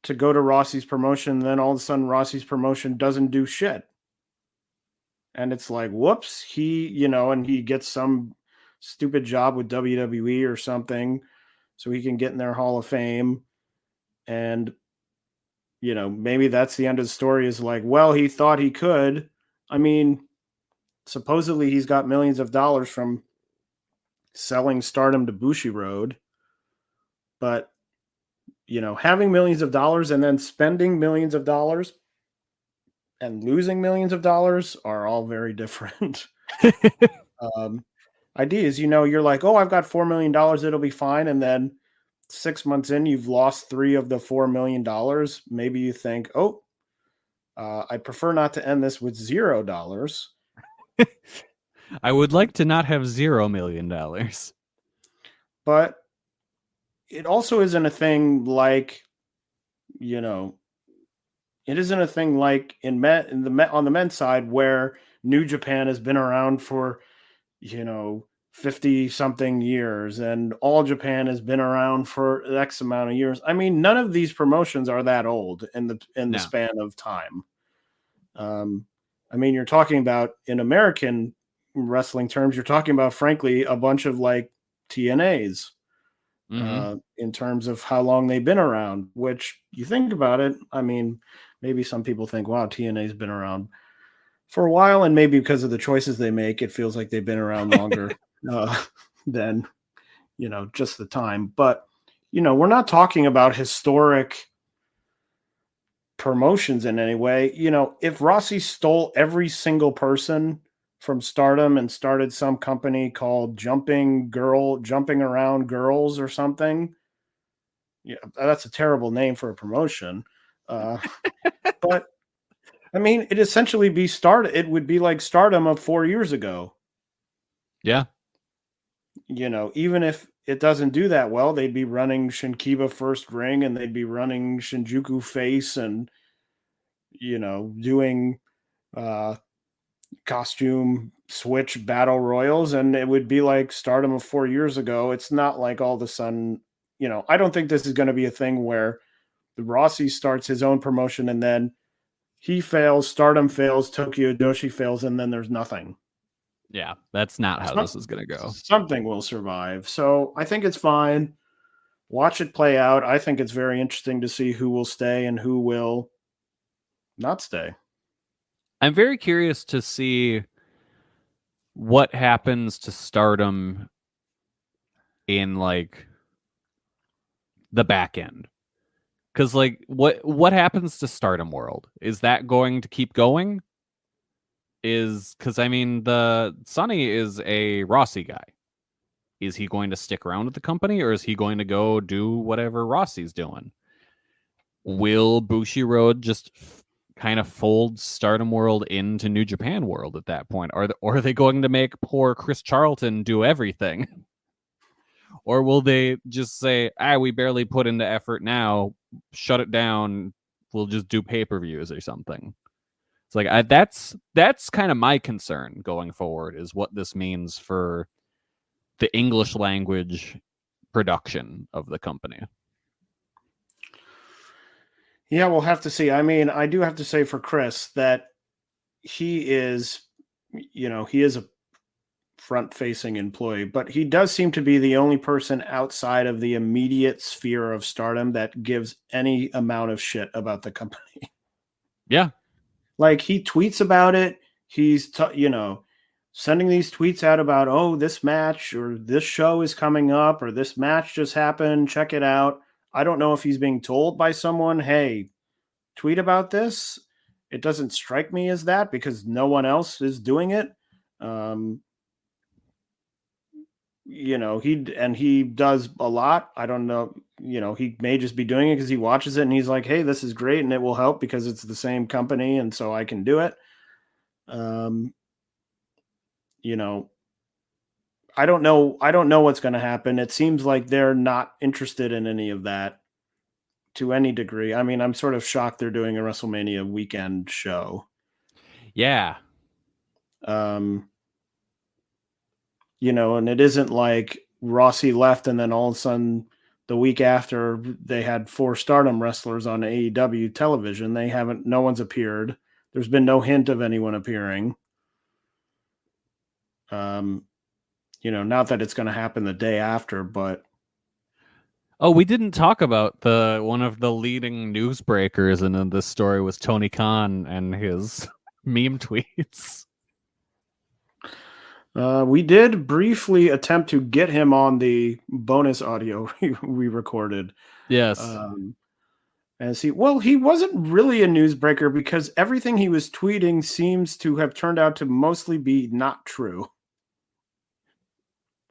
To go to Rossy's promotion. Then all of a sudden Rossy's promotion doesn't do shit. And it's like, whoops, and he gets some stupid job with WWE or something so he can get in their Hall of Fame. And, maybe that's the end of the story is like, well, he thought he could, I mean, supposedly he's got millions of dollars from selling Stardom to Bushiroad, but having millions of dollars and then spending millions of dollars and losing millions of dollars are all very different. um, Ideas, you're like, oh, I've got $4 million, it'll be fine, and then 6 months in, you've lost $3 of the $4 million. Maybe you think, oh, I prefer not to end this with $0. I would like to not have $0 million. But it also isn't a thing like, it isn't a thing like on the men's side where New Japan has been around for 50 something years and All Japan has been around for X amount of years. I mean, none of these promotions are that old in the No. span of time. I mean, you're talking about, in American wrestling terms, you're talking about, frankly, a bunch of like TNAs. In terms of how long they've been around, which you think about it, I mean, maybe some people think, wow, TNA's been around for a while, and maybe because of the choices they make, it feels like they've been around longer than, just the time. But, we're not talking about historic promotions in any way. If Rossy stole every single person from Stardom and started some company called Jumping Around Girls or something, yeah, that's a terrible name for a promotion. But I mean, it would be like Stardom of 4 years ago. Yeah. Even if it doesn't do that well, they'd be running Shinkiba First Ring and they'd be running Shinjuku Face and, doing costume switch battle royals, and it would be like Stardom of 4 years ago. It's not like all of a sudden, I don't think this is going to be a thing where the Rossy starts his own promotion and then he fails, Stardom fails, Tokyo Joshi fails, and then there's nothing. Yeah, that's not how this is going to go. Something will survive. So I think it's fine. Watch it play out. I think it's very interesting to see who will stay and who will not stay. I'm very curious to see what happens to Stardom in like the back end. Because like what happens to Stardom World? Is that going to keep going? Because I mean, the Sonny is a Rossy guy. Is he going to stick around with the company, or is he going to go do whatever Rossy's doing? Will Bushiroad just kind of fold Stardom World into New Japan World at that point? Or are they going to make poor Chris Charlton do everything? Or will they just say, we barely put into effort now, shut it down, we'll just do pay-per-views or something? It's like, that's kind of my concern going forward, is what this means for the English language production of the company. Yeah, we'll have to see. I mean, I do have to say for Chris that he is a front-facing employee, but he does seem to be the only person outside of the immediate sphere of Stardom that gives any amount of shit about the company. Yeah. Like, he tweets about it. He's, sending these tweets out about, oh, this match or this show is coming up or this match just happened. Check it out. I don't know if he's being told by someone, hey, tweet about this. It doesn't strike me as that because no one else is doing it. He does a lot. I don't know. He may just be doing it because he watches it and he's like, hey, this is great and it will help because it's the same company and so I can do it. I don't know. I don't know what's going to happen. It seems like they're not interested in any of that to any degree. I mean, I'm sort of shocked they're doing a WrestleMania weekend show. Yeah. And it isn't like Rossy left and then all of a sudden the week after they had 4 Stardom wrestlers on AEW television. No one's appeared. There's been no hint of anyone appearing. Not that it's going to happen the day after, but. Oh, we didn't talk about one of the leading newsbreakers in this story was Tony Khan and his meme tweets. We did briefly attempt to get him on the bonus audio we recorded. Yes. And he wasn't really a newsbreaker because everything he was tweeting seems to have turned out to mostly be not true.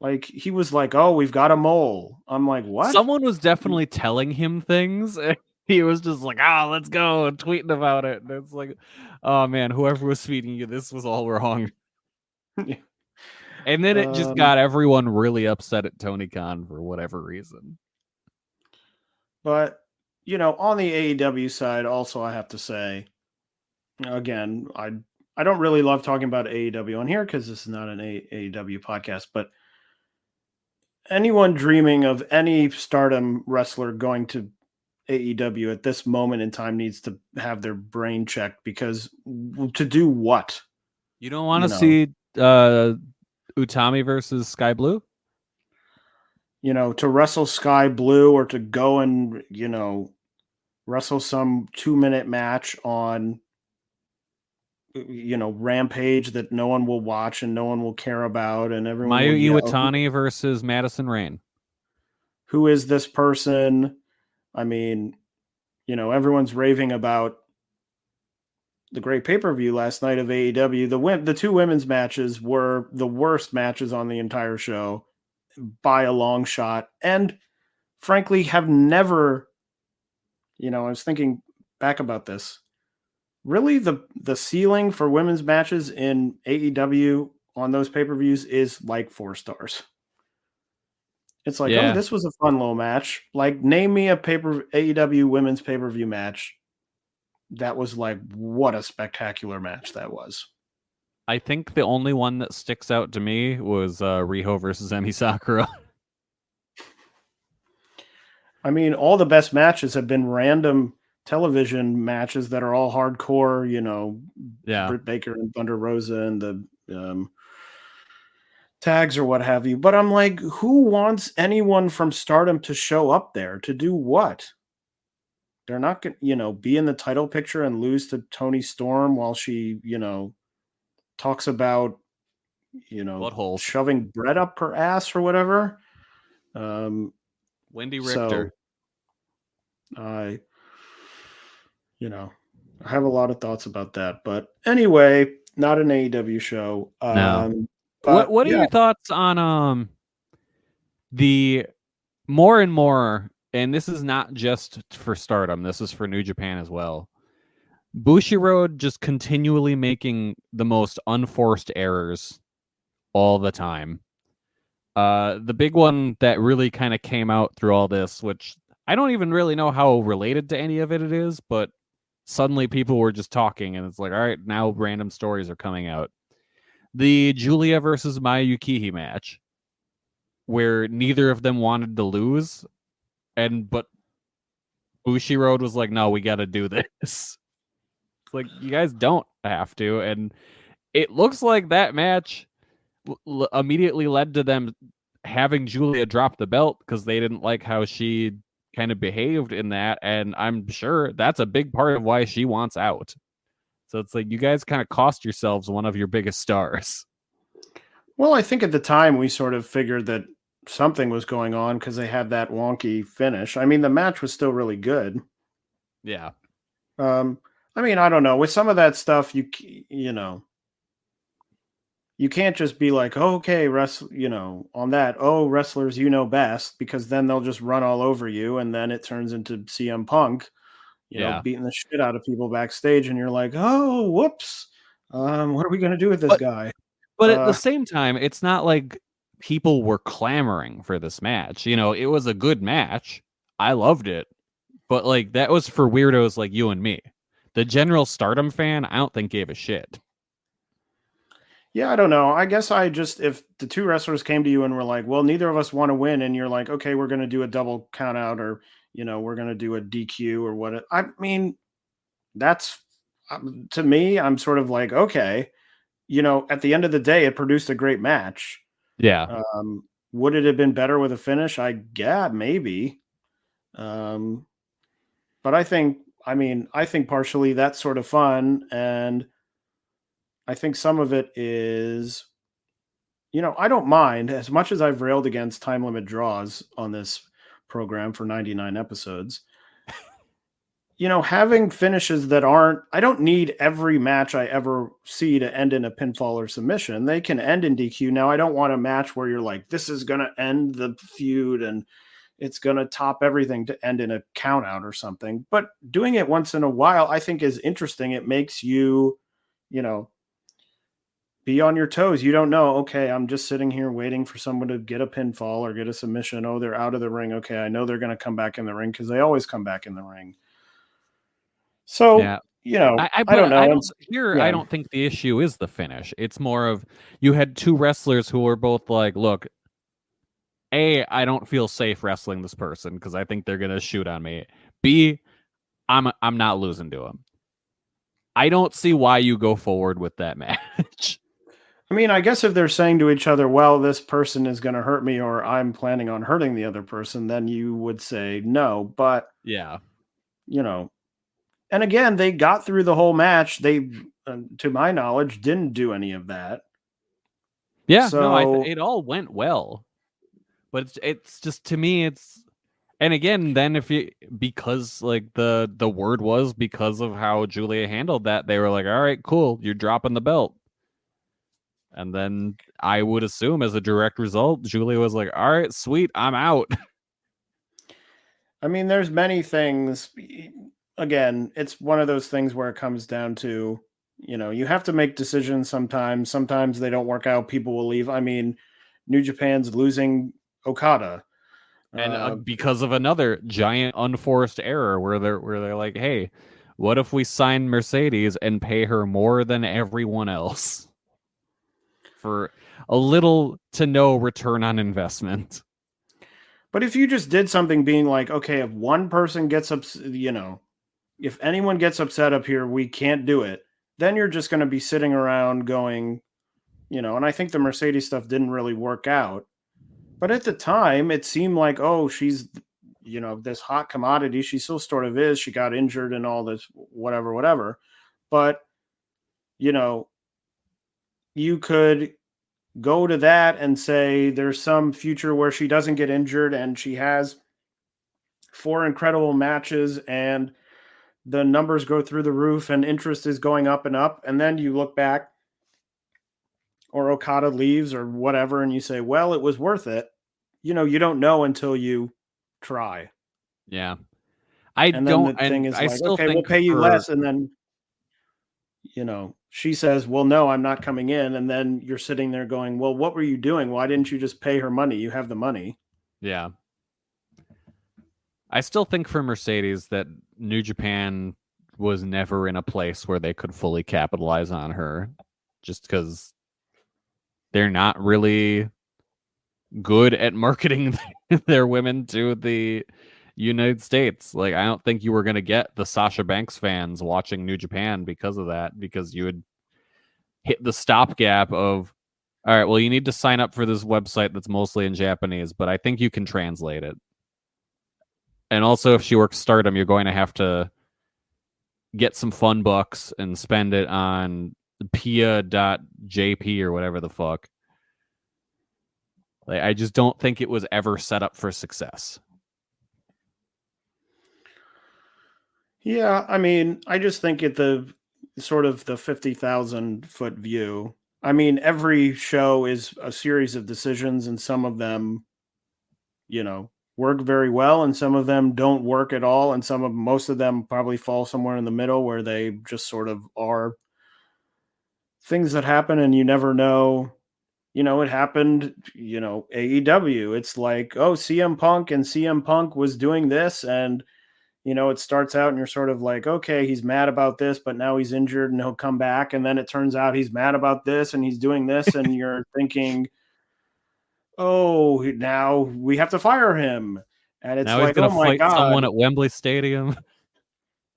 Like, he was like, "Oh, we've got a mole." I'm like, "What?" Someone was definitely telling him things. He was just like, let's go, and tweeting about it. And it's like, oh man, whoever was feeding you this was all wrong. And then it just got everyone really upset at Tony Khan for whatever reason. But, on the AEW side, also, I have to say, again, I don't really love talking about AEW on here because this is not an AEW podcast, but anyone dreaming of any Stardom wrestler going to AEW at this moment in time needs to have their brain checked, because to do what? You don't want to see Utami versus Sky Blue? To wrestle Sky Blue, or to go and, wrestle some 2-minute match on, Rampage that no one will watch and no one will care about, and everyone will Mayu yell, Iwatani versus Madison Rayne. who is this person? I mean, everyone's raving about the great pay-per-view last night of AEW. The two women's matches were the worst matches on the entire show by a long shot, and frankly have never, I was thinking back about this. Really, the ceiling for women's matches in AEW on those pay-per-views is like 4 stars. It's like, oh, this was a fun little match. Like, name me a AEW women's pay-per-view match that was like, what a spectacular match that was. I think the only one that sticks out to me was Riho versus Emi Sakura. I mean, all the best matches have been random television matches that are all hardcore, Britt Baker and Thunder Rosa and the tags or what have you. But I'm like, who wants anyone from Stardom to show up there to do what? They're not going to, be in the title picture and lose to Toni Storm while she, talks about, buttholes, shoving bread up her ass or whatever. Wendy Richter. So, I have a lot of thoughts about that. But anyway, not an AEW show. No. What are your thoughts on the more and more, and this is not just for Stardom, this is for New Japan as well, Bushiroad just continually making the most unforced errors all the time. The big one that really kind of came out through all this, which I don't even really know how related to any of it is, but suddenly people were just talking, and it's like, all right, now random stories are coming out. The Julia versus Maya Yukihi match, where neither of them wanted to lose, but Bushiroad was like, no, we got to do this. It's like, you guys don't have to. And it looks like that match immediately led to them having Julia drop the belt because they didn't like how she kind of behaved in that. And I'm sure that's a big part of why she wants out. So it's like, you guys kind of cost yourselves one of your biggest stars. Well, I think at the time we sort of figured that something was going on because they had that wonky finish. I mean, the match was still really good. Yeah. I mean, I don't know. With some of that stuff, you can't just be like, oh, okay, on that, oh, wrestlers, best, because then they'll just run all over you, and then it turns into CM Punk, beating the shit out of people backstage, and you're like, oh, whoops, what are we going to do with this guy? But at the same time, it's not like people were clamoring for this match. It was a good match. I loved it. But like, that was for weirdos like you and me. The general Stardom fan, I don't think gave a shit. Yeah, I don't know. I guess if the two wrestlers came to you and were like, well, neither of us want to win, and you're like, okay, we're going to do a double count out, or, we're going to do a DQ or what. I mean, that's, to me, I'm sort of like, okay, at the end of the day, it produced a great match. Yeah. Would it have been better with a finish? Maybe. But I think partially that's sort of fun. And I think some of it is, I don't mind as much as I've railed against time limit draws on this program for 99 episodes. Having finishes that I don't need every match I ever see to end in a pinfall or submission. They can end in DQ. Now, I don't want a match where you're like, this is going to end the feud and it's going to top everything to end in a count out or something. But doing it once in a while, I think is interesting. It makes you, be on your toes. You don't know, okay, I'm just sitting here waiting for someone to get a pinfall or get a submission. Oh, they're out of the ring. Okay, I know they're going to come back in the ring because they always come back in the ring. So, Yeah. I don't know. I don't think the issue is the finish. It's more of you had two wrestlers who were both like, look, A, I don't feel safe wrestling this person because I think they're going to shoot on me. B, I'm not losing to him. I don't see why you go forward with that match. I mean, I guess if they're saying to each other, well, this person is going to hurt me or I'm planning on hurting the other person, then you would say no. But, yeah, and again, they got through the whole match. They, to my knowledge, didn't do any of that. Yeah, so, no, it all went well. But it's just, to me, and again, then because like the word was because of how Julia handled that, they were like, all right, cool, you're dropping the belt. And then I would assume as a direct result, Julia was like, all right, sweet, I'm out. I mean, there's many things. Again, it's one of those things where it comes down to, you have to make decisions sometimes. Sometimes they don't work out. People will leave. I mean, New Japan's losing Okada. And because of another giant unforced error where they're like, hey, what if we sign Mercedes and pay her more than everyone else for a little to no return on investment? But if you just did something being like, okay, if one person gets upset, if anyone gets upset up here, we can't do it. Then you're just going to be sitting around going, and I think the Mercedes stuff didn't really work out. But at the time, it seemed like, oh, she's, this hot commodity. She still sort of is. She got injured and all this, whatever. But, you could go to that and say there's some future where she doesn't get injured and she has 4 incredible matches and the numbers go through the roof and interest is going up and up. And then you look back or Okada leaves or whatever and you say, well, it was worth it. You don't know until you try. Yeah. We'll pay you less. And then, she says, well, no, I'm not coming in. And then you're sitting there going, well, what were you doing? Why didn't you just pay her money? You have the money. Yeah. I still think for Mercedes that New Japan was never in a place where they could fully capitalize on her just because they're not really good at marketing their women to the United States. Like, I don't think you were going to get the Sasha Banks fans watching New Japan because of that, because you would hit the stopgap of, all right, well, you need to sign up for this website that's mostly in Japanese, but I think you can translate it. And also, if she works Stardom, you're going to have to get some fun bucks and spend it on pia.jp or whatever the fuck. Like, I just don't think it was ever set up for success. Yeah, I mean, I just think at the sort of the 50,000 foot view, I mean, every show is a series of decisions and some of them, work very well and some of them don't work at all. And most of them probably fall somewhere in the middle where they just sort of are things that happen and you never know. It happened, AEW. It's like, oh, CM Punk was doing this and it starts out and you're sort of like, okay, he's mad about this, but now he's injured and he'll come back. And then it turns out he's mad about this and he's doing this. And you're thinking, oh, now we have to fire him. And it's now like, he's gonna oh my fight God. someone at Wembley Stadium.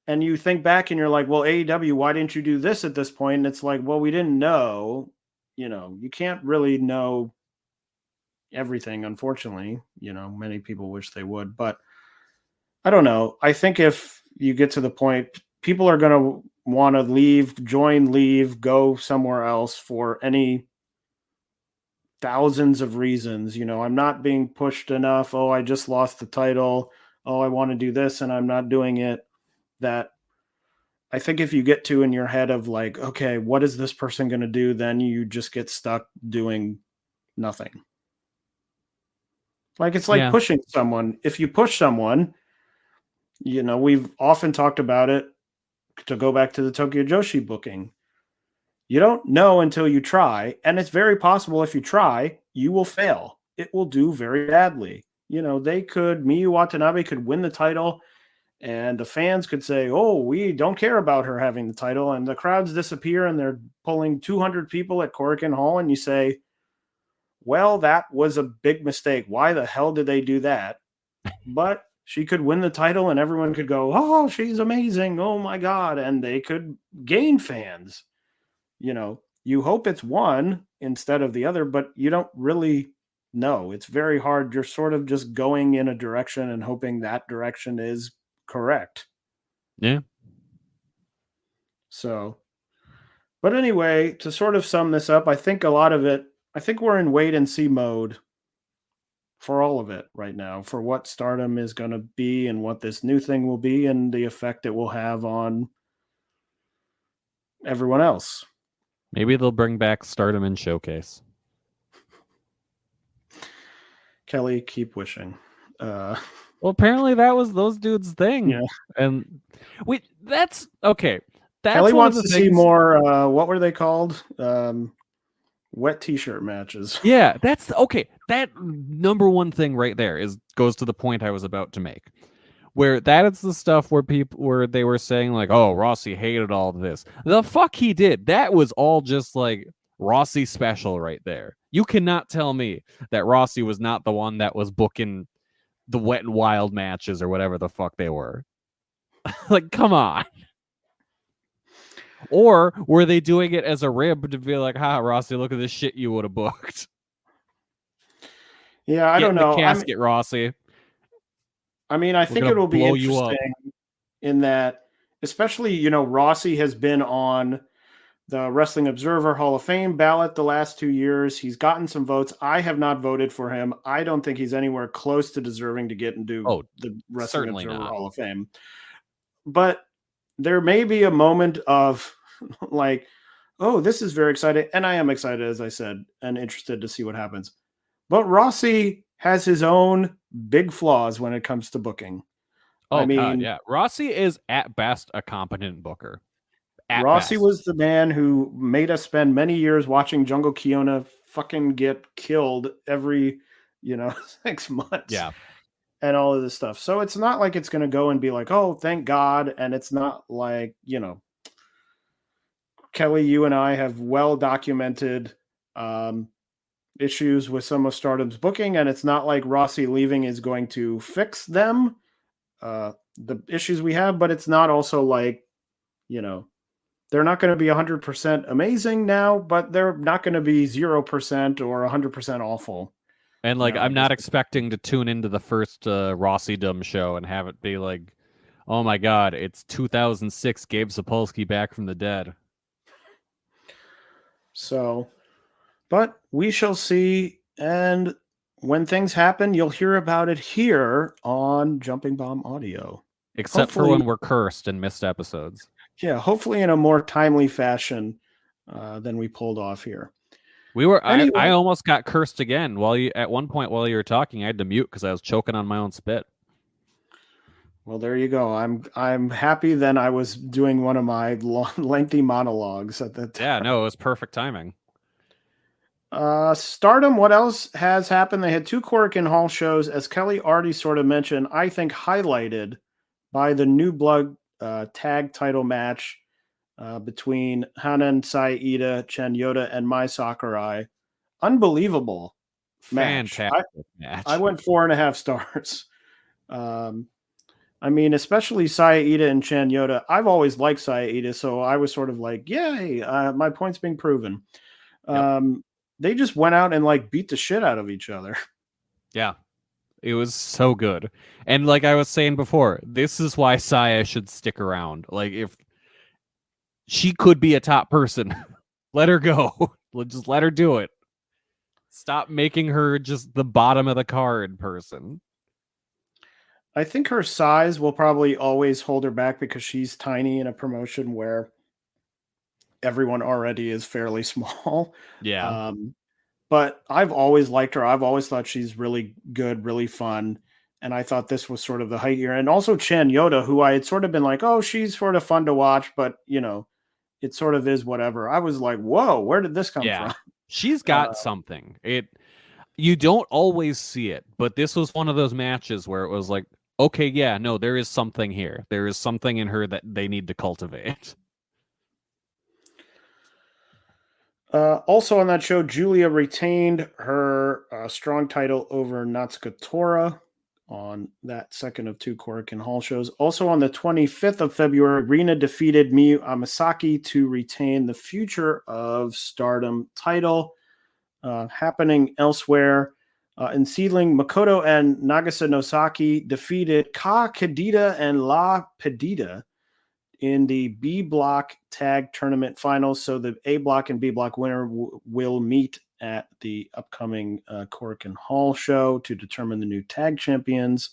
And you think back and you're like, well, AEW, why didn't you do this at this point? And it's like, well, we didn't know. You can't really know everything, unfortunately. Many people wish they would, but I don't know. I think if you get to the point, people are going to want to leave, go somewhere else for any thousands of reasons. I'm not being pushed enough. Oh, I just lost the title. Oh, I want to do this and I'm not doing it. That I think if you get to in your head of like, okay, what is this person going to do? Then you just get stuck doing nothing. Like it's like pushing someone. If you push someone, we've often talked about it, to go back to the Tokyo Joshi booking. You don't know until you try. And it's very possible if you try, you will fail. It will do very badly. Miyu Watanabe could win the title and the fans could say, oh, we don't care about her having the title. And the crowds disappear and they're pulling 200 people at Korakuen Hall. And you say, well, that was a big mistake. Why the hell did they do that? But she could win the title and everyone could go, oh, she's amazing. Oh my God. And they could gain fans. You hope it's one instead of the other, but you don't really know. It's very hard. You're sort of just going in a direction and hoping that direction is correct. Yeah. So, but anyway, to sort of sum this up, I think we're in wait and see mode for all of it right now, for what Stardom is going to be and what this new thing will be and the effect it will have on everyone else. Maybe they'll bring back Stardom and Showcase. Kelly, keep wishing. Well, apparently that was those dudes' thing. Yeah. And that's okay. Kelly wants to see more, what were they called? Wet t-shirt matches. Yeah, that's okay. That number one thing right there goes to the point I was about to make. Where that is the stuff where they were saying like, oh, Rossy hated all of this. The fuck he did. That was all just like Rossy special right there. You cannot tell me that Rossy was not the one that was booking the Wet and Wild matches or whatever the fuck they were. Like, come on. Or were they doing it as a rib to be like, ha, Rossy, look at this shit you would have booked. Yeah, I don't know. The casket, Rossy. I think it will be interesting in that, especially, Rossy has been on the Wrestling Observer Hall of Fame ballot the last 2 years. He's gotten some votes. I have not voted for him. I don't think he's anywhere close to deserving to get into the Wrestling Observer Hall of Fame. But there may be a moment of like, oh, this is very exciting. And I am excited, as I said, and interested to see what happens. But Rossy has his own big flaws when it comes to booking. God, yeah. Rossy is at best a competent booker. Rossy was the man who made us spend many years watching Jungle Kiona fucking get killed every, 6 months. Yeah. And all of this stuff. So it's not like it's going to go and be like, oh, thank God. And it's not like, Kelly, you and I have well documented issues with some of Stardom's booking. And it's not like Rossy leaving is going to fix them, the issues we have. But it's not also like, they're not going to be 100% amazing now, but they're not going to be 0% or 100% awful. And I'm not expecting to tune into the first Rossy-dom show and have it be like, oh my God, it's 2006 Gabe Sapolsky back from the dead. So, but we shall see. And when things happen, you'll hear about it here on Jumping Bomb Audio. Except for when we're cursed and missed episodes. Yeah, hopefully in a more timely fashion than we pulled off here. Anyway. I almost got cursed again at one point while you were talking. I had to mute because I was choking on my own spit. Well, there you go. I'm happy then I was doing one of my lengthy monologues at the time. Yeah, no, it was perfect timing. Stardom, what else has happened? They had 2 Korakuen Hall shows, as Kelly already sort of mentioned, I think highlighted by the New Blood tag title match between Hanan Saida, Chen Yoda, and Mai Sakurai. Unbelievable Fantastic match. I went 4.5 stars. Especially Saida and Chen Yoda. I've always liked Saida, so I was sort of like, yay, my point's being proven. Yep. They just went out and beat the shit out of each other. Yeah. It was so good. And like I was saying before, this is why Saya should stick around. Like she could be a top person. Let her go. Just let her do it. Stop making her just the bottom of the card person. I think her size will probably always hold her back because she's tiny in a promotion where everyone already is fairly small. Yeah. But I've always liked her. I've always thought she's really good, really fun. And I thought this was sort of the height year. And also Chan Yoda, who I had sort of been like, oh, she's sort of fun to watch, but it sort of is whatever. I was like, whoa, where did this come from? She's got something. You don't always see it, but this was one of those matches where it was like, okay, yeah, no, there is something here. There is something in her that they need to cultivate. Also on that show, Julia retained her strong title over Natsuko Tora on that second of two Korakuen Hall shows. Also on the 25th of February, Rina defeated Miyu Amasaki to retain the Future of Stardom title. Happening elsewhere, in Seedling, Makoto and Nagasa Nosaki defeated Ka Kadita and La Pedita in the B block tag tournament finals. So the A block and B block winner will meet at the upcoming Korakuen Hall show to determine the new tag champions.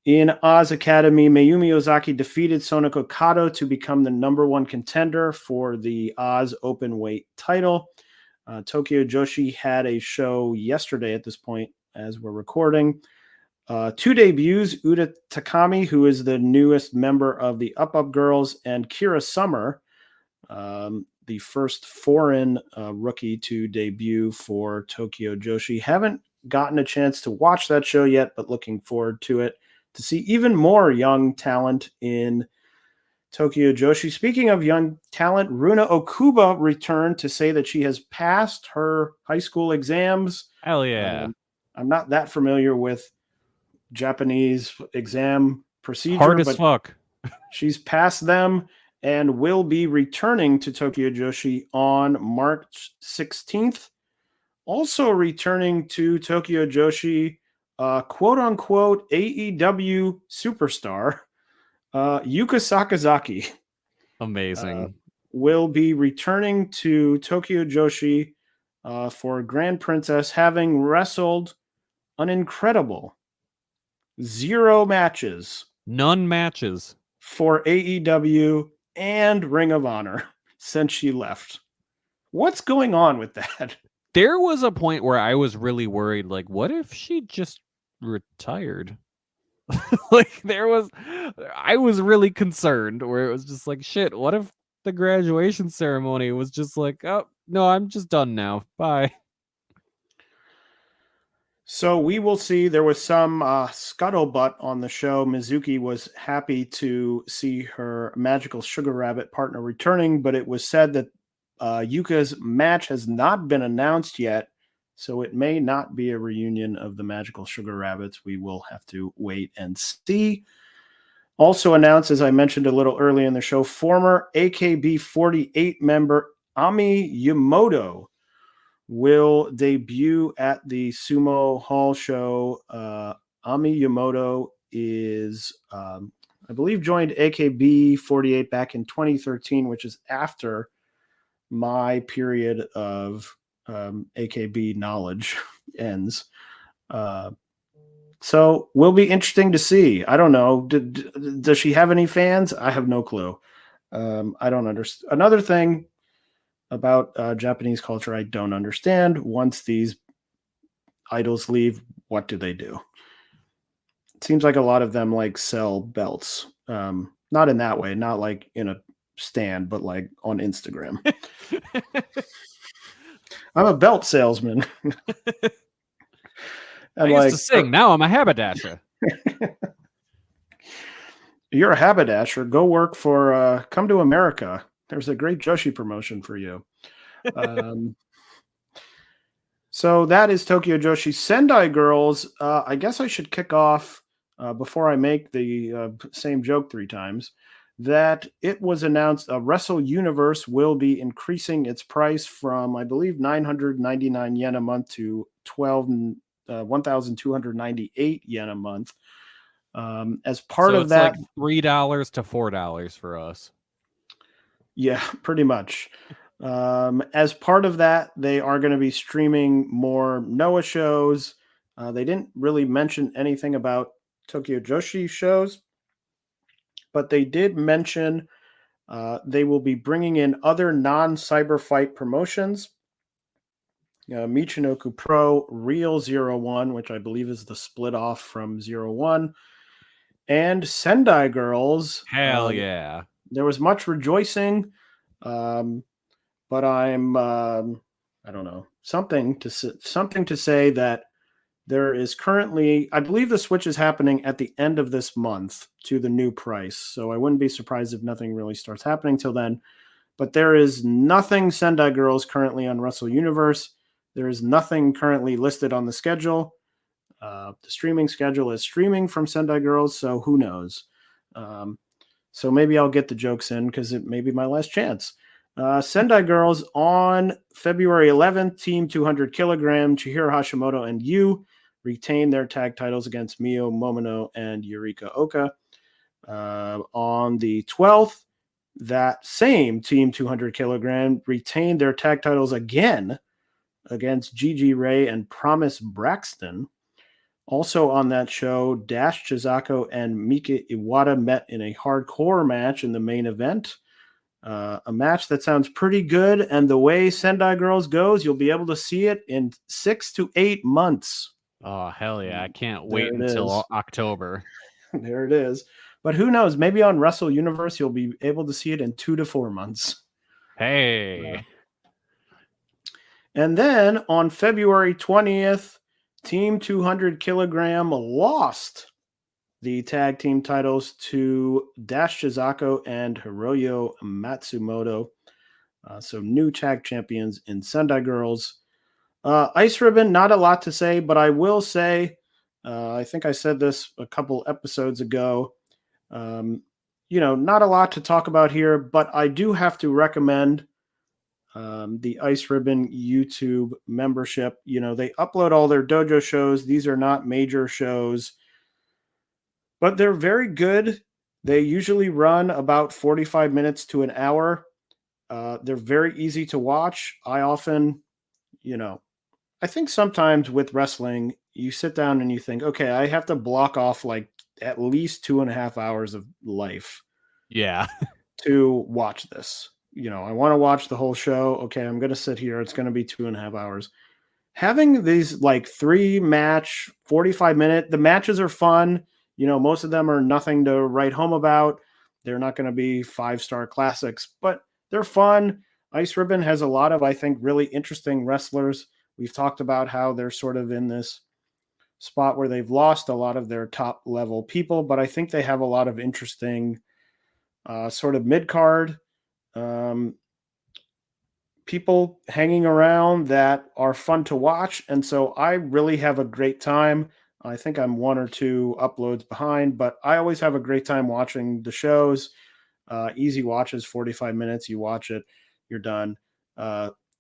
In Oz Academy, Mayumi Ozaki defeated Sonoko Kato to become the number one contender for the Oz Openweight title. Tokyo Joshi had a show yesterday at this point as we're recording. Two debuts, Uda Takami, who is the newest member of the Up Girls, and Kira Summer, the first foreign rookie to debut for Tokyo Joshi. Haven't gotten a chance to watch that show yet, but looking forward to it to see even more young talent in Tokyo Joshi. Speaking of young talent, Runa Okuba returned to say that she has passed her high school exams. Hell yeah. I'm not that familiar with Japanese exam procedure. Hard as fuck. She's passed them and will be returning to Tokyo Joshi on March 16th. Also returning to Tokyo Joshi, quote-unquote AEW superstar, Yuka Sakazaki. Amazing. Will be returning to Tokyo Joshi for Grand Princess, having wrestled an incredible 0 matches. None matches. For AEW and Ring of Honor since she left. What's going on with that? There was a point where I was really worried, like, what if she just retired? I was really concerned where it was just like, shit, what if the graduation ceremony was just like, oh, no, I'm just done now. Bye. So we will see. There was some scuttlebutt on the show. Mizuki was happy to see her Magical Sugar Rabbit partner returning, but it was said that Yuka's match has not been announced yet, so it may not be a reunion of the Magical Sugar Rabbits. We will have to wait and see. Also announced, as I mentioned a little early in the show, former AKB48 member Ami Yamoto will debut at the Sumo Hall show. Ami Yamoto is, I believe, joined AKB48 back in 2013, which is after my period of AKB knowledge ends. So will be interesting to see. I don't know. Does she have any fans? I have no clue. I don't understand. Another thing about Japanese culture I don't understand. Once these idols leave, what do they do? It seems like a lot of them like sell belts. Not in that way, not like in a stand, but like on Instagram. I'm a belt salesman. I used to sing. Now I'm a haberdasher. You're a haberdasher. Go work for Come to America. There's a great Joshi promotion for you. So that is Tokyo Joshi. Sendai Girls. I guess I should kick off before I make the same joke 3 times. That it was announced Wrestle Universe will be increasing its price from, I believe, 999 yen a month to 1,298 yen a month. As part so of that, like $3 to $4 for us. Yeah, pretty much. As part of that, they are going to be streaming more Noah shows. They didn't really mention anything about Tokyo Joshi shows, but they did mention they will be bringing in other non-cyber fight promotions. Michinoku Pro, Real Zero One, which I believe is the split off from Zero One, and Sendai Girls. Hell yeah. There was much rejoicing, but I'm I don't know, something to say that there is currently, I believe the switch is happening at the end of this month to the new price. So I wouldn't be surprised if nothing really starts happening till then. But there is nothing Sendai Girls currently on Wrestle Universe. There is nothing currently listed on the schedule. The streaming schedule is streaming from Sendai Girls, so who knows? So maybe I'll get the jokes in because it may be my last chance. Sendai Girls on February 11th, Team 200 kilogram, Chihiro Hashimoto and Yu retain their tag titles against Mio Momono and Yurika Oka. On the 12th, that same Team 200 kilogram retained their tag titles again against Gigi Ray and Promise Braxton. Also on that show, Dash Chizako and Mika Iwata met in a hardcore match in the main event. A match that sounds pretty good, and the way Sendai Girls goes, you'll be able to see it in 6 to 8 months. Oh, hell yeah. I can't wait until October. There it is. But who knows? Maybe on Wrestle Universe, you'll be able to see it in 2 to 4 months. Hey. And then on February 20th, Team 200 kilogram lost the tag team titles to Dash Chizako and Hiroyo Matsumoto. So new tag champions in Sendai Girls. Ice Ribbon, not a lot to say, but I will say, I think I said this a couple episodes ago, not a lot to talk about here, but I do have to recommend the Ice Ribbon YouTube membership. They upload all their dojo shows. These are not major shows, but they're very good. They usually run about 45 minutes to an hour. They're very easy to watch. I often, I think sometimes with wrestling, you sit down and you think, okay, I have to block off like at least 2.5 hours of life. Yeah. To watch this. I want to watch the whole show. Okay, I'm going to sit here. It's going to be 2.5 hours. Having these like 3-match, 45-minute, the matches are fun. Most of them are nothing to write home about. They're not going to be 5-star classics, but they're fun. Ice Ribbon has a lot of, I think, really interesting wrestlers. We've talked about how they're sort of in this spot where they've lost a lot of their top level people, but I think they have a lot of interesting sort of mid-card people hanging around that are fun to watch. And so I really have a great time. I think I'm 1 or 2 uploads behind, but I always have a great time watching the shows. Easy watches, 45 minutes. You watch it, you're done.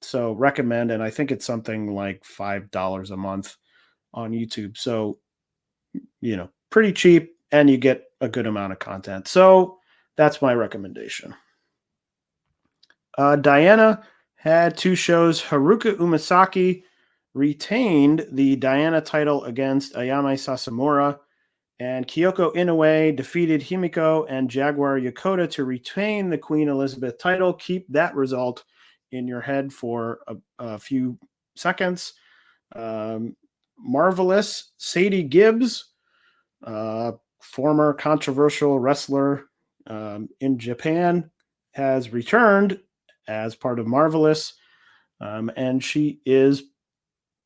So recommend, and I think it's something like $5 a month on YouTube. So, pretty cheap, and you get a good amount of content. So that's my recommendation. Diana had 2 shows. Haruka Umasaki retained the Diana title against Ayame Sasamura, and Kyoko Inoue defeated Himiko and Jaguar Yokota to retain the Queen Elizabeth title. Keep that result in your head for a few seconds. Marvelous Sadie Gibbs, former controversial wrestler in Japan, has returned as part of Marvelous, and she is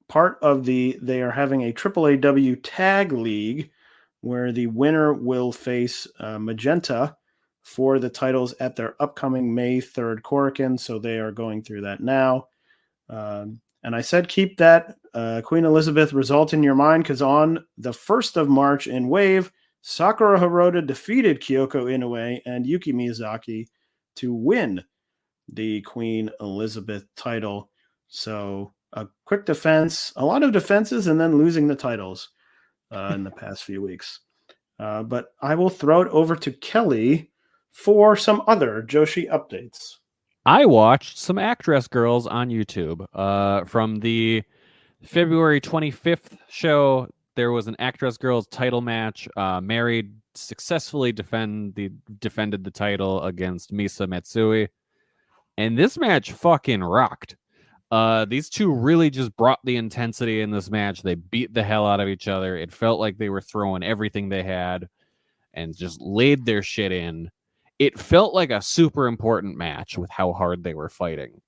part of they are having a AAAW tag league where the winner will face Magenta for the titles at their upcoming May 3rd Korakuen, so they are going through that now. And I said keep that Queen Elizabeth result in your mind, because on the 1st of March in Wave, Sakura Hirota defeated Kyoko Inoue and Yuki Miyazaki to win the Queen Elizabeth title. So a quick defense, a lot of defenses, and then losing the titles in the past few weeks. But I will throw it over to Kelly for some other Joshi updates. I watched some Actwres Girl'Z on YouTube. From the February 25th show, there was an Actwres Girl'Z title match. Mary successfully defended the title against Misa Matsui, and this match fucking rocked. These two really just brought the intensity in this match. They beat the hell out of each other. It felt like they were throwing everything they had and just laid their shit in. It felt like a super important match with how hard they were fighting.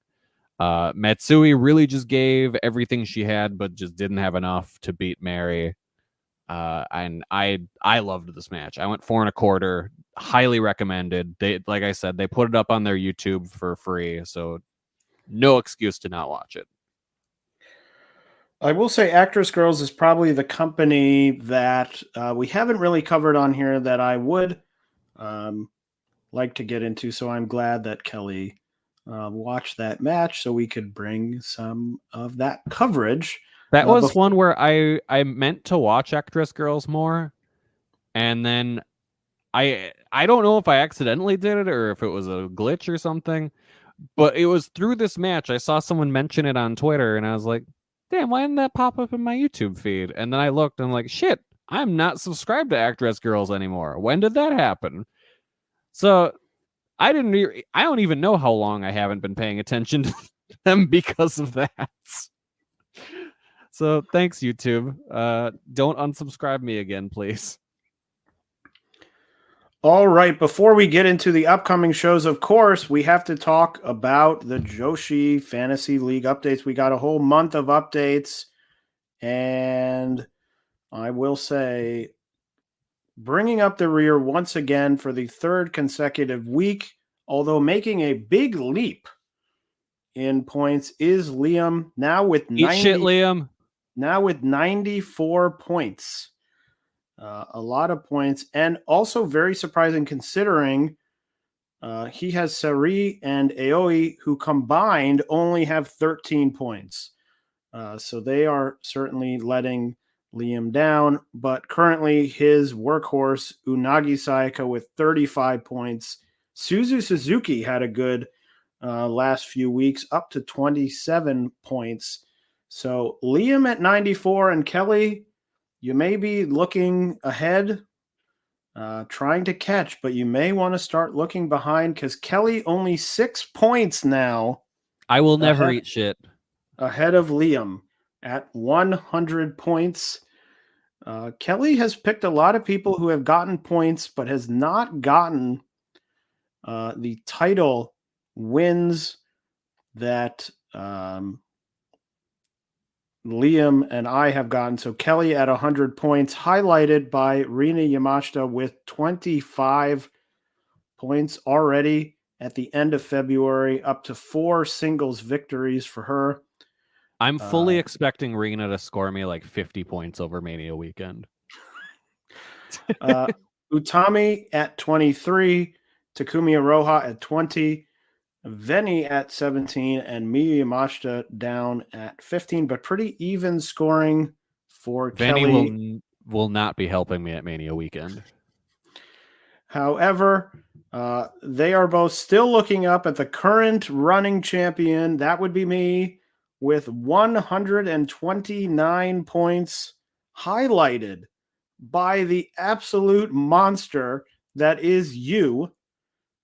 Matsui really just gave everything she had, but just didn't have enough to beat Mary. And I loved this match. I went 4 1/4. Highly recommended. They, like I said, they put it up on their YouTube for free, so no excuse to not watch it. I will say Actwres Girl'Z is probably the company that we haven't really covered on here that I would like to get into. So I'm glad that Kelly watched that match so we could bring some of that coverage. That was one where I meant to watch Actwres Girl'Z more, and then I don't know if I accidentally did it or if it was a glitch or something, but it was through this match. I saw someone mention it on Twitter, and I was like, damn, why didn't that pop up in my YouTube feed? And then I looked, and I'm like, shit, I'm not subscribed to Actwres Girl'Z anymore. When did that happen? So I don't even know how long I haven't been paying attention to them because of that. So thanks, YouTube. Don't unsubscribe me again, please. All right, before we get into the upcoming shows, of course, we have to talk about the Joshi Fantasy League updates. We got a whole month of updates, and I will say, bringing up the rear once again for the third consecutive week, although making a big leap in points, is Liam, now with 94 points. A lot of points, and also very surprising considering he has Sari and Aoi, who combined only have 13 points. So they are certainly letting Liam down, but currently his workhorse, Unagi Sayaka, with 35 points. Suzu Suzuki had a good last few weeks, up to 27 points. So Liam at 94, and Kelly, you may be looking ahead, trying to catch, but you may want to start looking behind because Kelly only 6 points now. I will never eat shit. Ahead of Liam at 100 points. Kelly has picked a lot of people who have gotten points, but has not gotten the title wins that Liam and I have gotten. So Kelly at 100 points, highlighted by Rina Yamashita with 25 points already at the end of February, up to 4 singles victories for her. I'm fully expecting Rina to score me like 50 points over Mania weekend. Utami at 23, Takumi Aroha at 20, Veni at 17, and Miyu Yamashita down at 15, but pretty even scoring for Veni Kelly. will not be helping me at Mania weekend. However, they are both still looking up at the current running champion. That would be me, with 129 points, highlighted by the absolute monster that is you,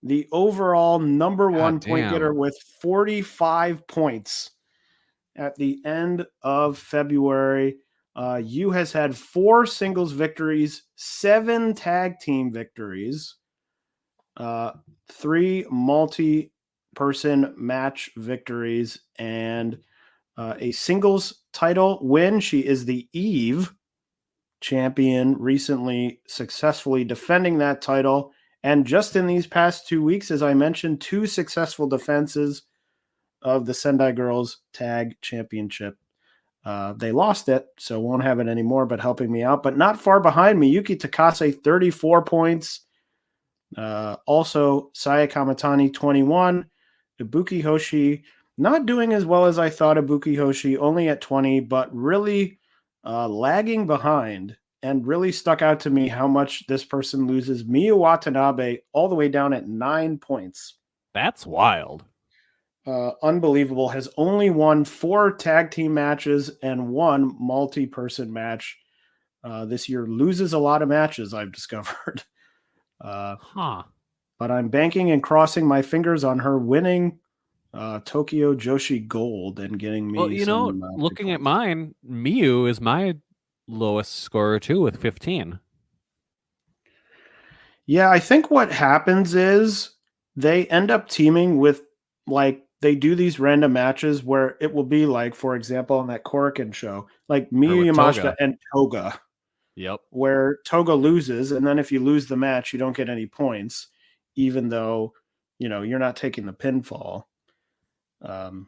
the overall number one point getter with 45 points at the end of February. You has had 4 singles victories, 7 tag team victories, 3 multi-person match victories, and a singles title win. She is the Eve champion, recently successfully defending that title. And just in these past 2 weeks, as I mentioned, 2 successful defenses of the Sendai Girls Tag Championship. They lost it, so won't have it anymore, but helping me out. But not far behind me, Yuki Takase, 34 points. Also, Saya Kamatani, 21. Ibuki Hoshi, not doing as well as I thought. Ibuki Hoshi, only at 20, but really lagging behind. And really stuck out to me how much this person loses. Miyu Watanabe all the way down at 9 points. That's wild. unbelievable, has only won 4 tag team matches and 1 multi-person match this year. Loses a lot of matches, I've discovered. Huh. But I'm banking and crossing my fingers on her winning Tokyo Joshi Gold and getting me Well, you know, some big looking at points. mine, Miyu is my lowest scorer too with 15. Yeah, I think what happens is they end up teaming with, like, they do these random matches where it will be like, for example, on that Korakuen show, like Or Miyu with Yamashita Toga. and Toga, Yep. where Toga loses, and then if you lose the match, you don't get any points, even though, you're not taking the pinfall. And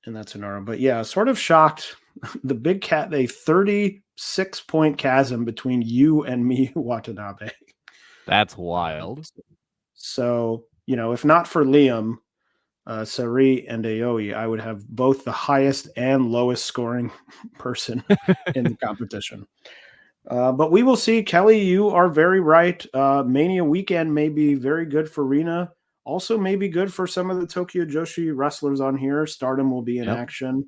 that's an arm. But yeah, sort of shocked. The big cat, a 36-point chasm between you and Miyu Watanabe. That's wild. So, if not for Liam, Sari, and Aoi, I would have both the highest and lowest scoring person in the competition. But we will see. Kelly, you are very right. Mania weekend may be very good for Rina. Also, may be good for some of the Tokyo Joshi wrestlers on here. Stardom will be in action.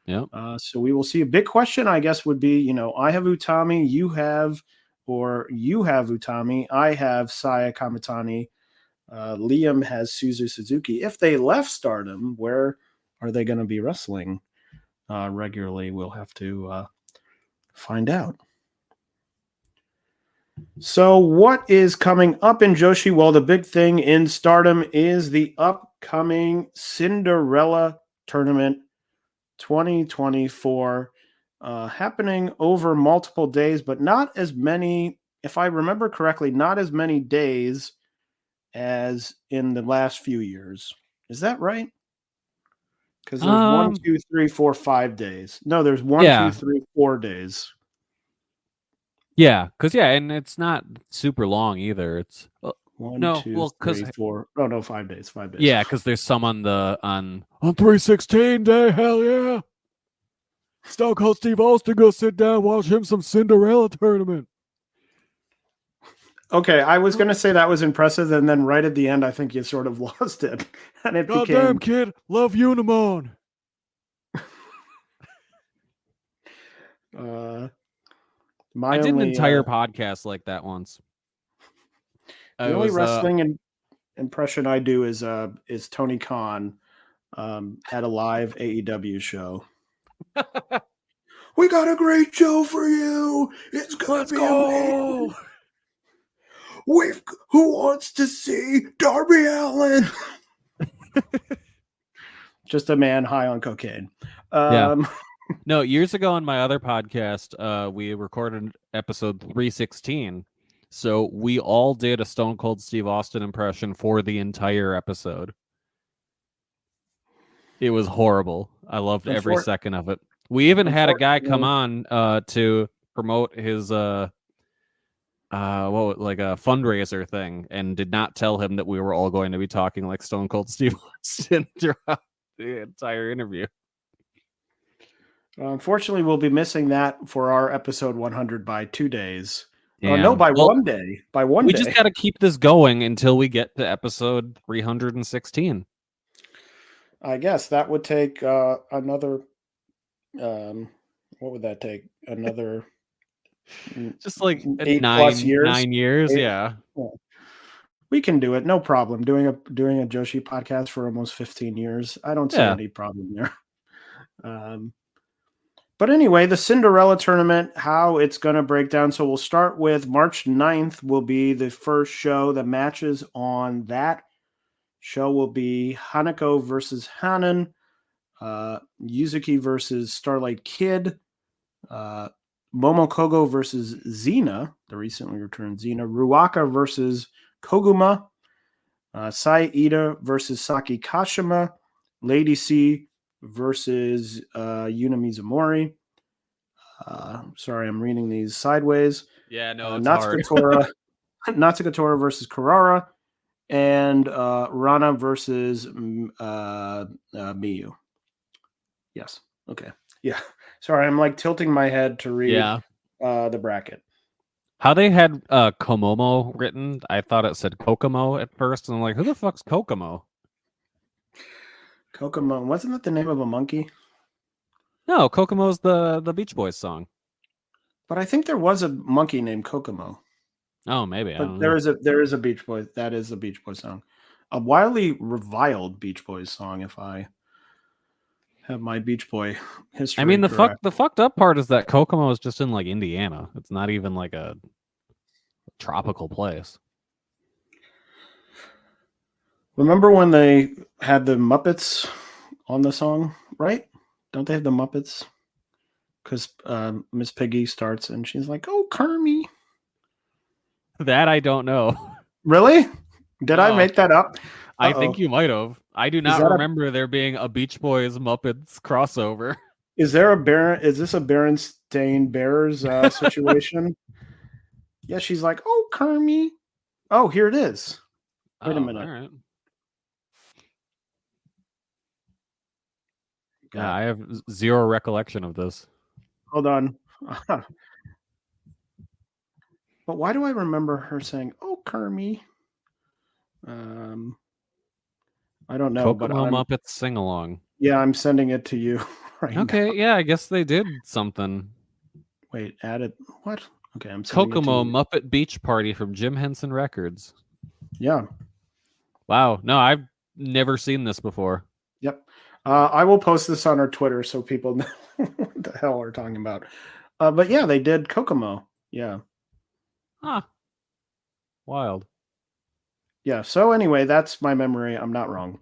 Yep. So we will see. A big question, I guess, would be, I have Utami, you have Utami, I have Saya Kamitani, Liam has Suzu Suzuki. If they left Stardom, where are they going to be wrestling regularly? We'll have to find out. So what is coming up in Joshi? Well, the big thing in Stardom is the upcoming Cinderella tournament 2024, happening over multiple days, but not as many, if I remember correctly, not as many days as in the last few years. Is that right? Because there's 1, 2, 3, 4, 5 days. No, there's 1, 2, 3, 4 days. Yeah, and it's not super long either. It's 1, 2, 3, 4. Oh no, 5 days. 5 days. Yeah, because there's some on 3/16 day. Hell yeah! Stone Cold Steve Austin, go sit down, watch him some Cinderella tournament. Okay, I was gonna say that was impressive, and then right at the end, I think you sort of lost it, and it became. Goddamn kid, love Unimon. I did an entire podcast like that once. The only wrestling impression I do is Tony Khan at a live AEW show. We got a great show for you. It's gonna be amazing. Who wants to see Darby Allin? Just a man high on cocaine. No, years ago on my other podcast, we recorded episode 316. So we all did a Stone Cold Steve Austin impression for the entire episode. It was horrible. I loved every second of it. We even had a guy come on to promote his a fundraiser thing, and did not tell him that we were all going to be talking like Stone Cold Steve Austin throughout the entire interview. Unfortunately, we'll be missing that for our episode 100 by 2 days. No, by 1 day. By 1 day. We just got to keep this going until we get to episode 316. I guess that would take another. What would that take? Another. Just like 8+ years. 9 years, yeah. We can do it, no problem. Doing a Joshi podcast for almost 15 years, I don't see any problem there. But anyway, the Cinderella tournament, how it's going to break down. So we'll start with March 9th will be the first show. The matches on that show will be Hanako versus Hanan, Yuzuki versus Starlight Kid, Momokogo versus Xena, the recently returned Xena, Ruaka versus Koguma, Sai Ida versus Saki Kashima, Lady C versus Yuna Mizumori. Sorry, I'm reading these sideways. Yeah, no, it's Natsuka Tora versus Karara, and Rana versus Miyu. Yes. Okay. Yeah. Sorry, I'm like tilting my head to read the bracket. How they had Komomo written, I thought it said Kokomo at first, and I'm like, who the fuck's Kokomo? Kokomo. Wasn't that the name of a monkey? No, Kokomo's the Beach Boys song. But I think there was a monkey named Kokomo. Oh, maybe. I But don't there know. is a Beach Boys. That is a Beach Boys song. A wildly reviled Beach Boys song, if I have my Beach Boy history I mean, correct. the fucked up part is that Kokomo is just in like Indiana. It's not even like a tropical place. Remember when they had the Muppets on the song, right? Don't they have the Muppets? Because Miss Piggy starts and she's like, "Oh, Kermie." That I don't know. Really? Did I No. make that up? I Uh-oh. think you might have. I do not that a- remember there being a Beach Boys Muppets crossover. Is there a Baron? Is this a Berenstain Bears situation? Yeah, she's like, "Oh, Kermie." Oh, here it is. Wait a minute. All right. God. Yeah, I have zero recollection of this. Hold on. But why do I remember her saying, "Oh, Kermie"? I don't know, but Kokomo Muppets sing along. yeah, I'm sending it to you right now. Okay, yeah, I guess they did something. Wait, add it. What? Okay, I'm sending Kokomo it to you. Muppet Beach Party from Jim Henson Records. Yeah. Wow. No, I've never seen this before. Yep. I will post this on our Twitter so people know what the hell we're talking about. But yeah, they did Kokomo. Yeah. Huh. Wild. Yeah. So anyway, that's my memory. I'm not wrong.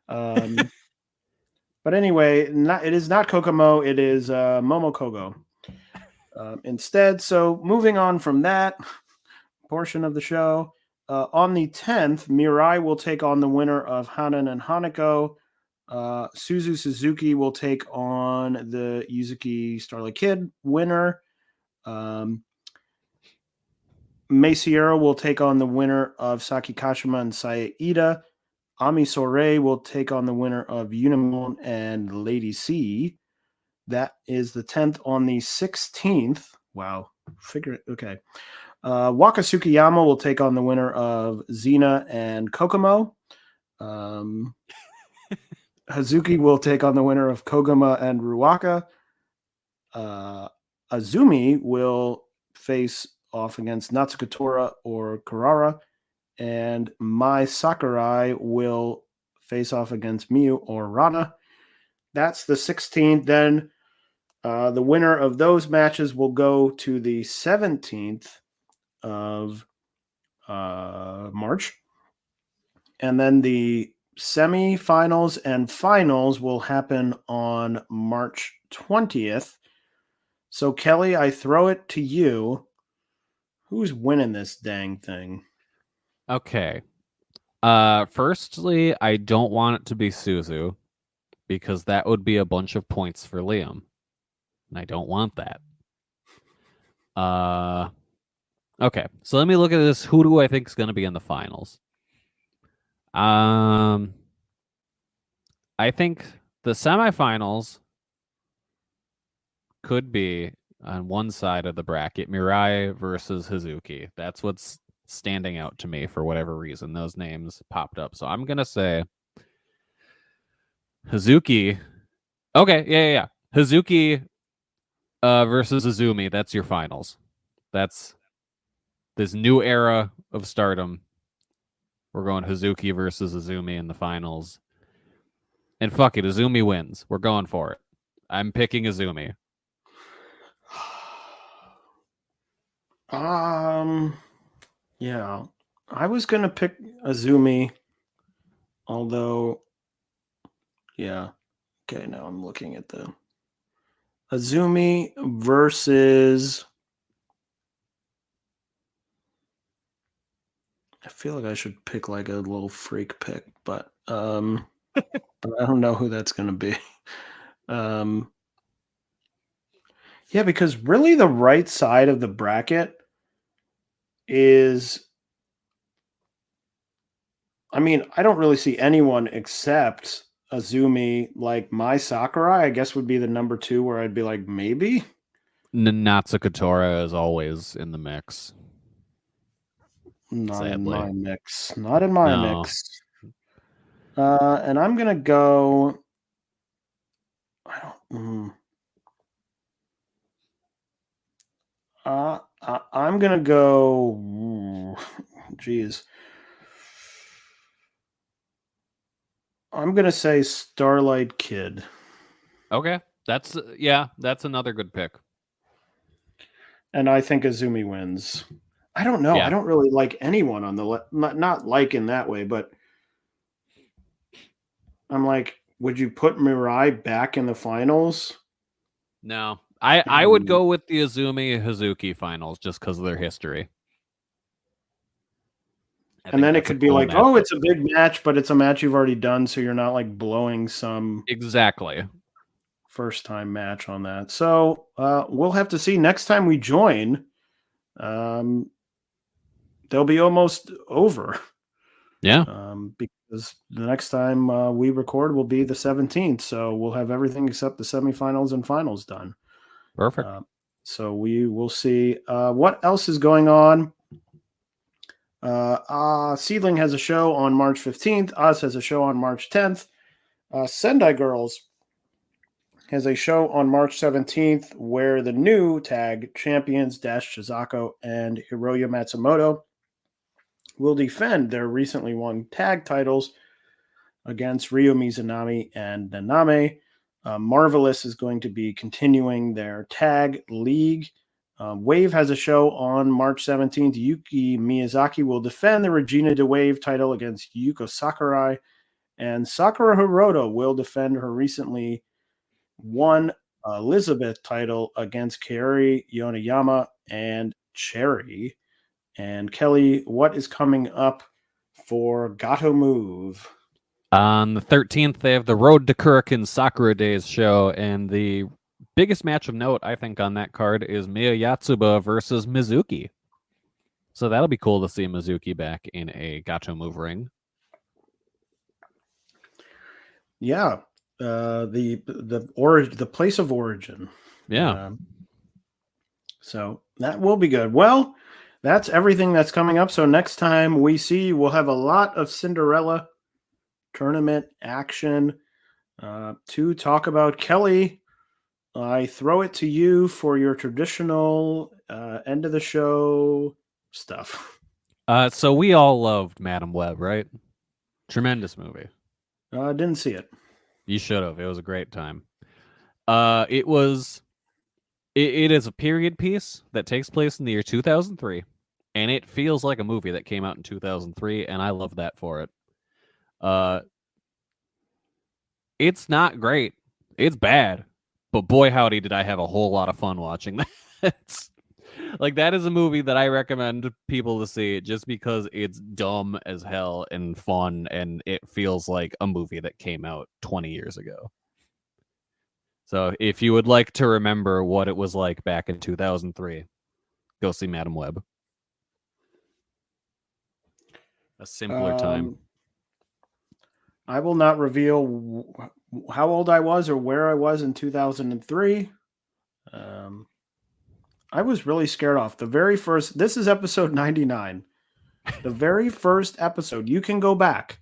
But anyway, it is not Kokomo. It is Momokogo instead. So moving on from that portion of the show, on the 10th, Mirai will take on the winner of Hanan and Hanako. Suzu Suzuki will take on the Yuzuki Starlight Kid winner. Mei Sierra will take on the winner of Saki Kashima and Saida. Ami Sourei will take on the winner of Unimon and Lady C. That is the 10th. On the 16th. Wow. Figure it. Okay. Waka Tsukiyama will take on the winner of Xena and Kokomo. Hazuki will take on the winner of Koguma and Ruaka. Azumi will face off against Natsukatora or Karara. And Mai Sakurai will face off against Miyu or Rana. That's the 16th. Then the winner of those matches will go to the 17th of March. And then the semifinals and finals will happen on March 20th. So, Kelly, I throw it to you. Who's winning this dang thing? Okay. Firstly, I don't want it to be Suzu because that would be a bunch of points for Liam. And I don't want that. Okay. So let me look at this. Who do I think is going to be in the finals? I think the semifinals could be on one side of the bracket, Mirai versus Hazuki. That's what's standing out to me for whatever reason. Those names popped up. So I'm going to say Hazuki. Okay, yeah. Hazuki versus Azumi. That's your finals. That's this new era of Stardom. We're going Hazuki versus Azumi in the finals. And fuck it, Azumi wins. We're going for it. I'm picking Azumi. Yeah. I was gonna pick Azumi, although yeah. Okay, now I'm looking at the Azumi versus I feel like I should pick like a little freak pick, but but I don't know who that's gonna be. Yeah, because really the right side of the bracket is I mean, I don't really see anyone except Azumi, like Mai Sakurai, I guess would be the number 2 where I'd be like, maybe? Natsukatora is always in the mix. Not Sadly. in my mix. Not in my No. mix. And I'm going to go I'm gonna go. Geez, I'm gonna say Starlight Kid. Okay, that's another good pick. And I think Azumi wins. I don't know. Yeah. I don't really like anyone on the not like in that way, but I'm like, would you put Mirai back in the finals? No, I would go with the Azumi Hazuki finals just because of their history. And then it could be like, oh, it's a big match, but it's a match you've already done, so you're not like blowing some exactly first time match on that. So we'll have to see next time we join. They'll be almost over. Yeah. Because the next time we record will be the 17th. So we'll have everything except the semifinals and finals done. Perfect. So we will see what else is going on. Seedling has a show on March 15th. Oz has a show on March 10th. Sendai Girls has a show on March 17th where the new tag champions Dash Chizako and Hiroya Matsumoto will defend their recently won tag titles against Ryo Mizunami and Naname. Marvelous is going to be continuing their tag league. Wave has a show on March 17th. Yuki Miyazaki will defend the Regina de Wave title against Yuko Sakurai. And Sakura Hiroto will defend her recently won Elizabeth title against Kaori Yonayama and Cherry. And Kelly, what is coming up for Gato Move? On the 13th, they have the Road to Kurikan Sakura Days show, and the biggest match of note, I think, on that card is Miya Yatsuba versus Mizuki. So that'll be cool to see Mizuki back in a Gato Move ring. Yeah, the place of origin. Yeah. So that will be good. Well, that's everything that's coming up. So next time we see, we'll have a lot of Cinderella tournament action to talk about. Kelly, I throw it to you for your traditional end of the show stuff. So we all loved Madam Web, right? Tremendous movie. I didn't see it. You should have. It was a great time. It is a period piece that takes place in the year 2003, and it feels like a movie that came out in 2003, and I love that for it. It's not great. It's bad. But boy, howdy, did I have a whole lot of fun watching that. Like, that is a movie that I recommend people to see just because it's dumb as hell and fun, and it feels like a movie that came out 20 years ago. So if you would like to remember what it was like back in 2003, go see Madam Web. A simpler time. I will not reveal how old I was or where I was in 2003. I was really scared off. The very first, this is episode 99. The very first episode, you can go back.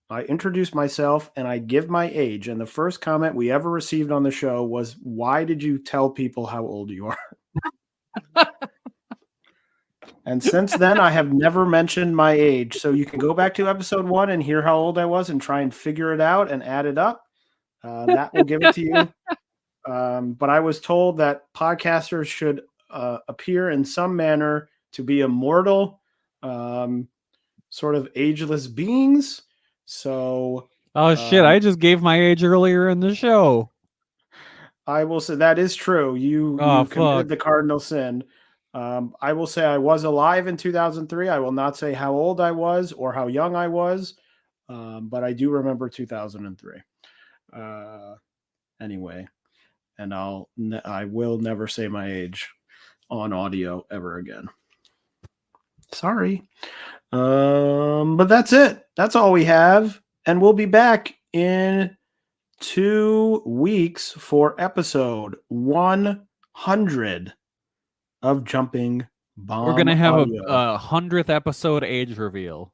I introduce myself and I give my age. And the first comment we ever received on the show was, why did you tell people how old you are? And since then, I have never mentioned my age. So you can go back to episode 1 and hear how old I was and try and figure it out and add it up. That will give it to you. But I was told that podcasters should appear in some manner to be immortal, sort of ageless beings. So, shit! I just gave my age earlier in the show. I will say that is true. You committed the cardinal sin. I will say I was alive in 2003. I will not say how old I was or how young I was, but I do remember 2003. Anyway, and I will never say my age on audio ever again. Sorry. But that's it. That's all we have. And we'll be back in 2 weeks for episode 100 of Jumping Bomb. We're going to have Audio. a 100th episode age reveal.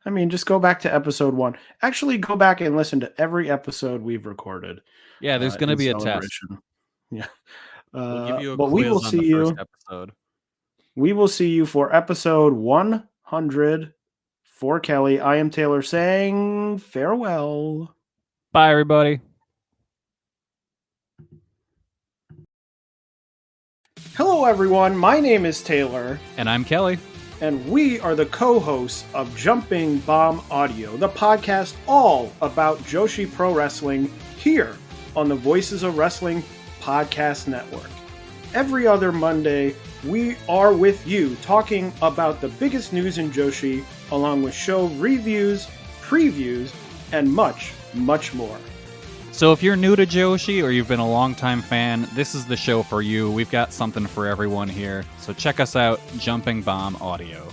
I mean, just go back to episode 1. Actually, go back and listen to every episode we've recorded. Yeah, there's going to in be a test. celebration. Yeah. We'll give you a but quiz we will on see the first you. episode. We will see you for episode 100. For Kelly, I am Taylor saying farewell. Bye, everybody. Hello, everyone. My name is Taylor. And I'm Kelly. And we are the co-hosts of Jumping Bomb Audio, the podcast all about Joshi Pro Wrestling here on the Voices of Wrestling Podcast Network. Every other Monday, we are with you talking about the biggest news in Joshi, along with show reviews, previews, and much, much more. So if you're new to Joshi or you've been a longtime fan, this is the show for you. We've got something for everyone here. So check us out, Jumping Bomb Audio.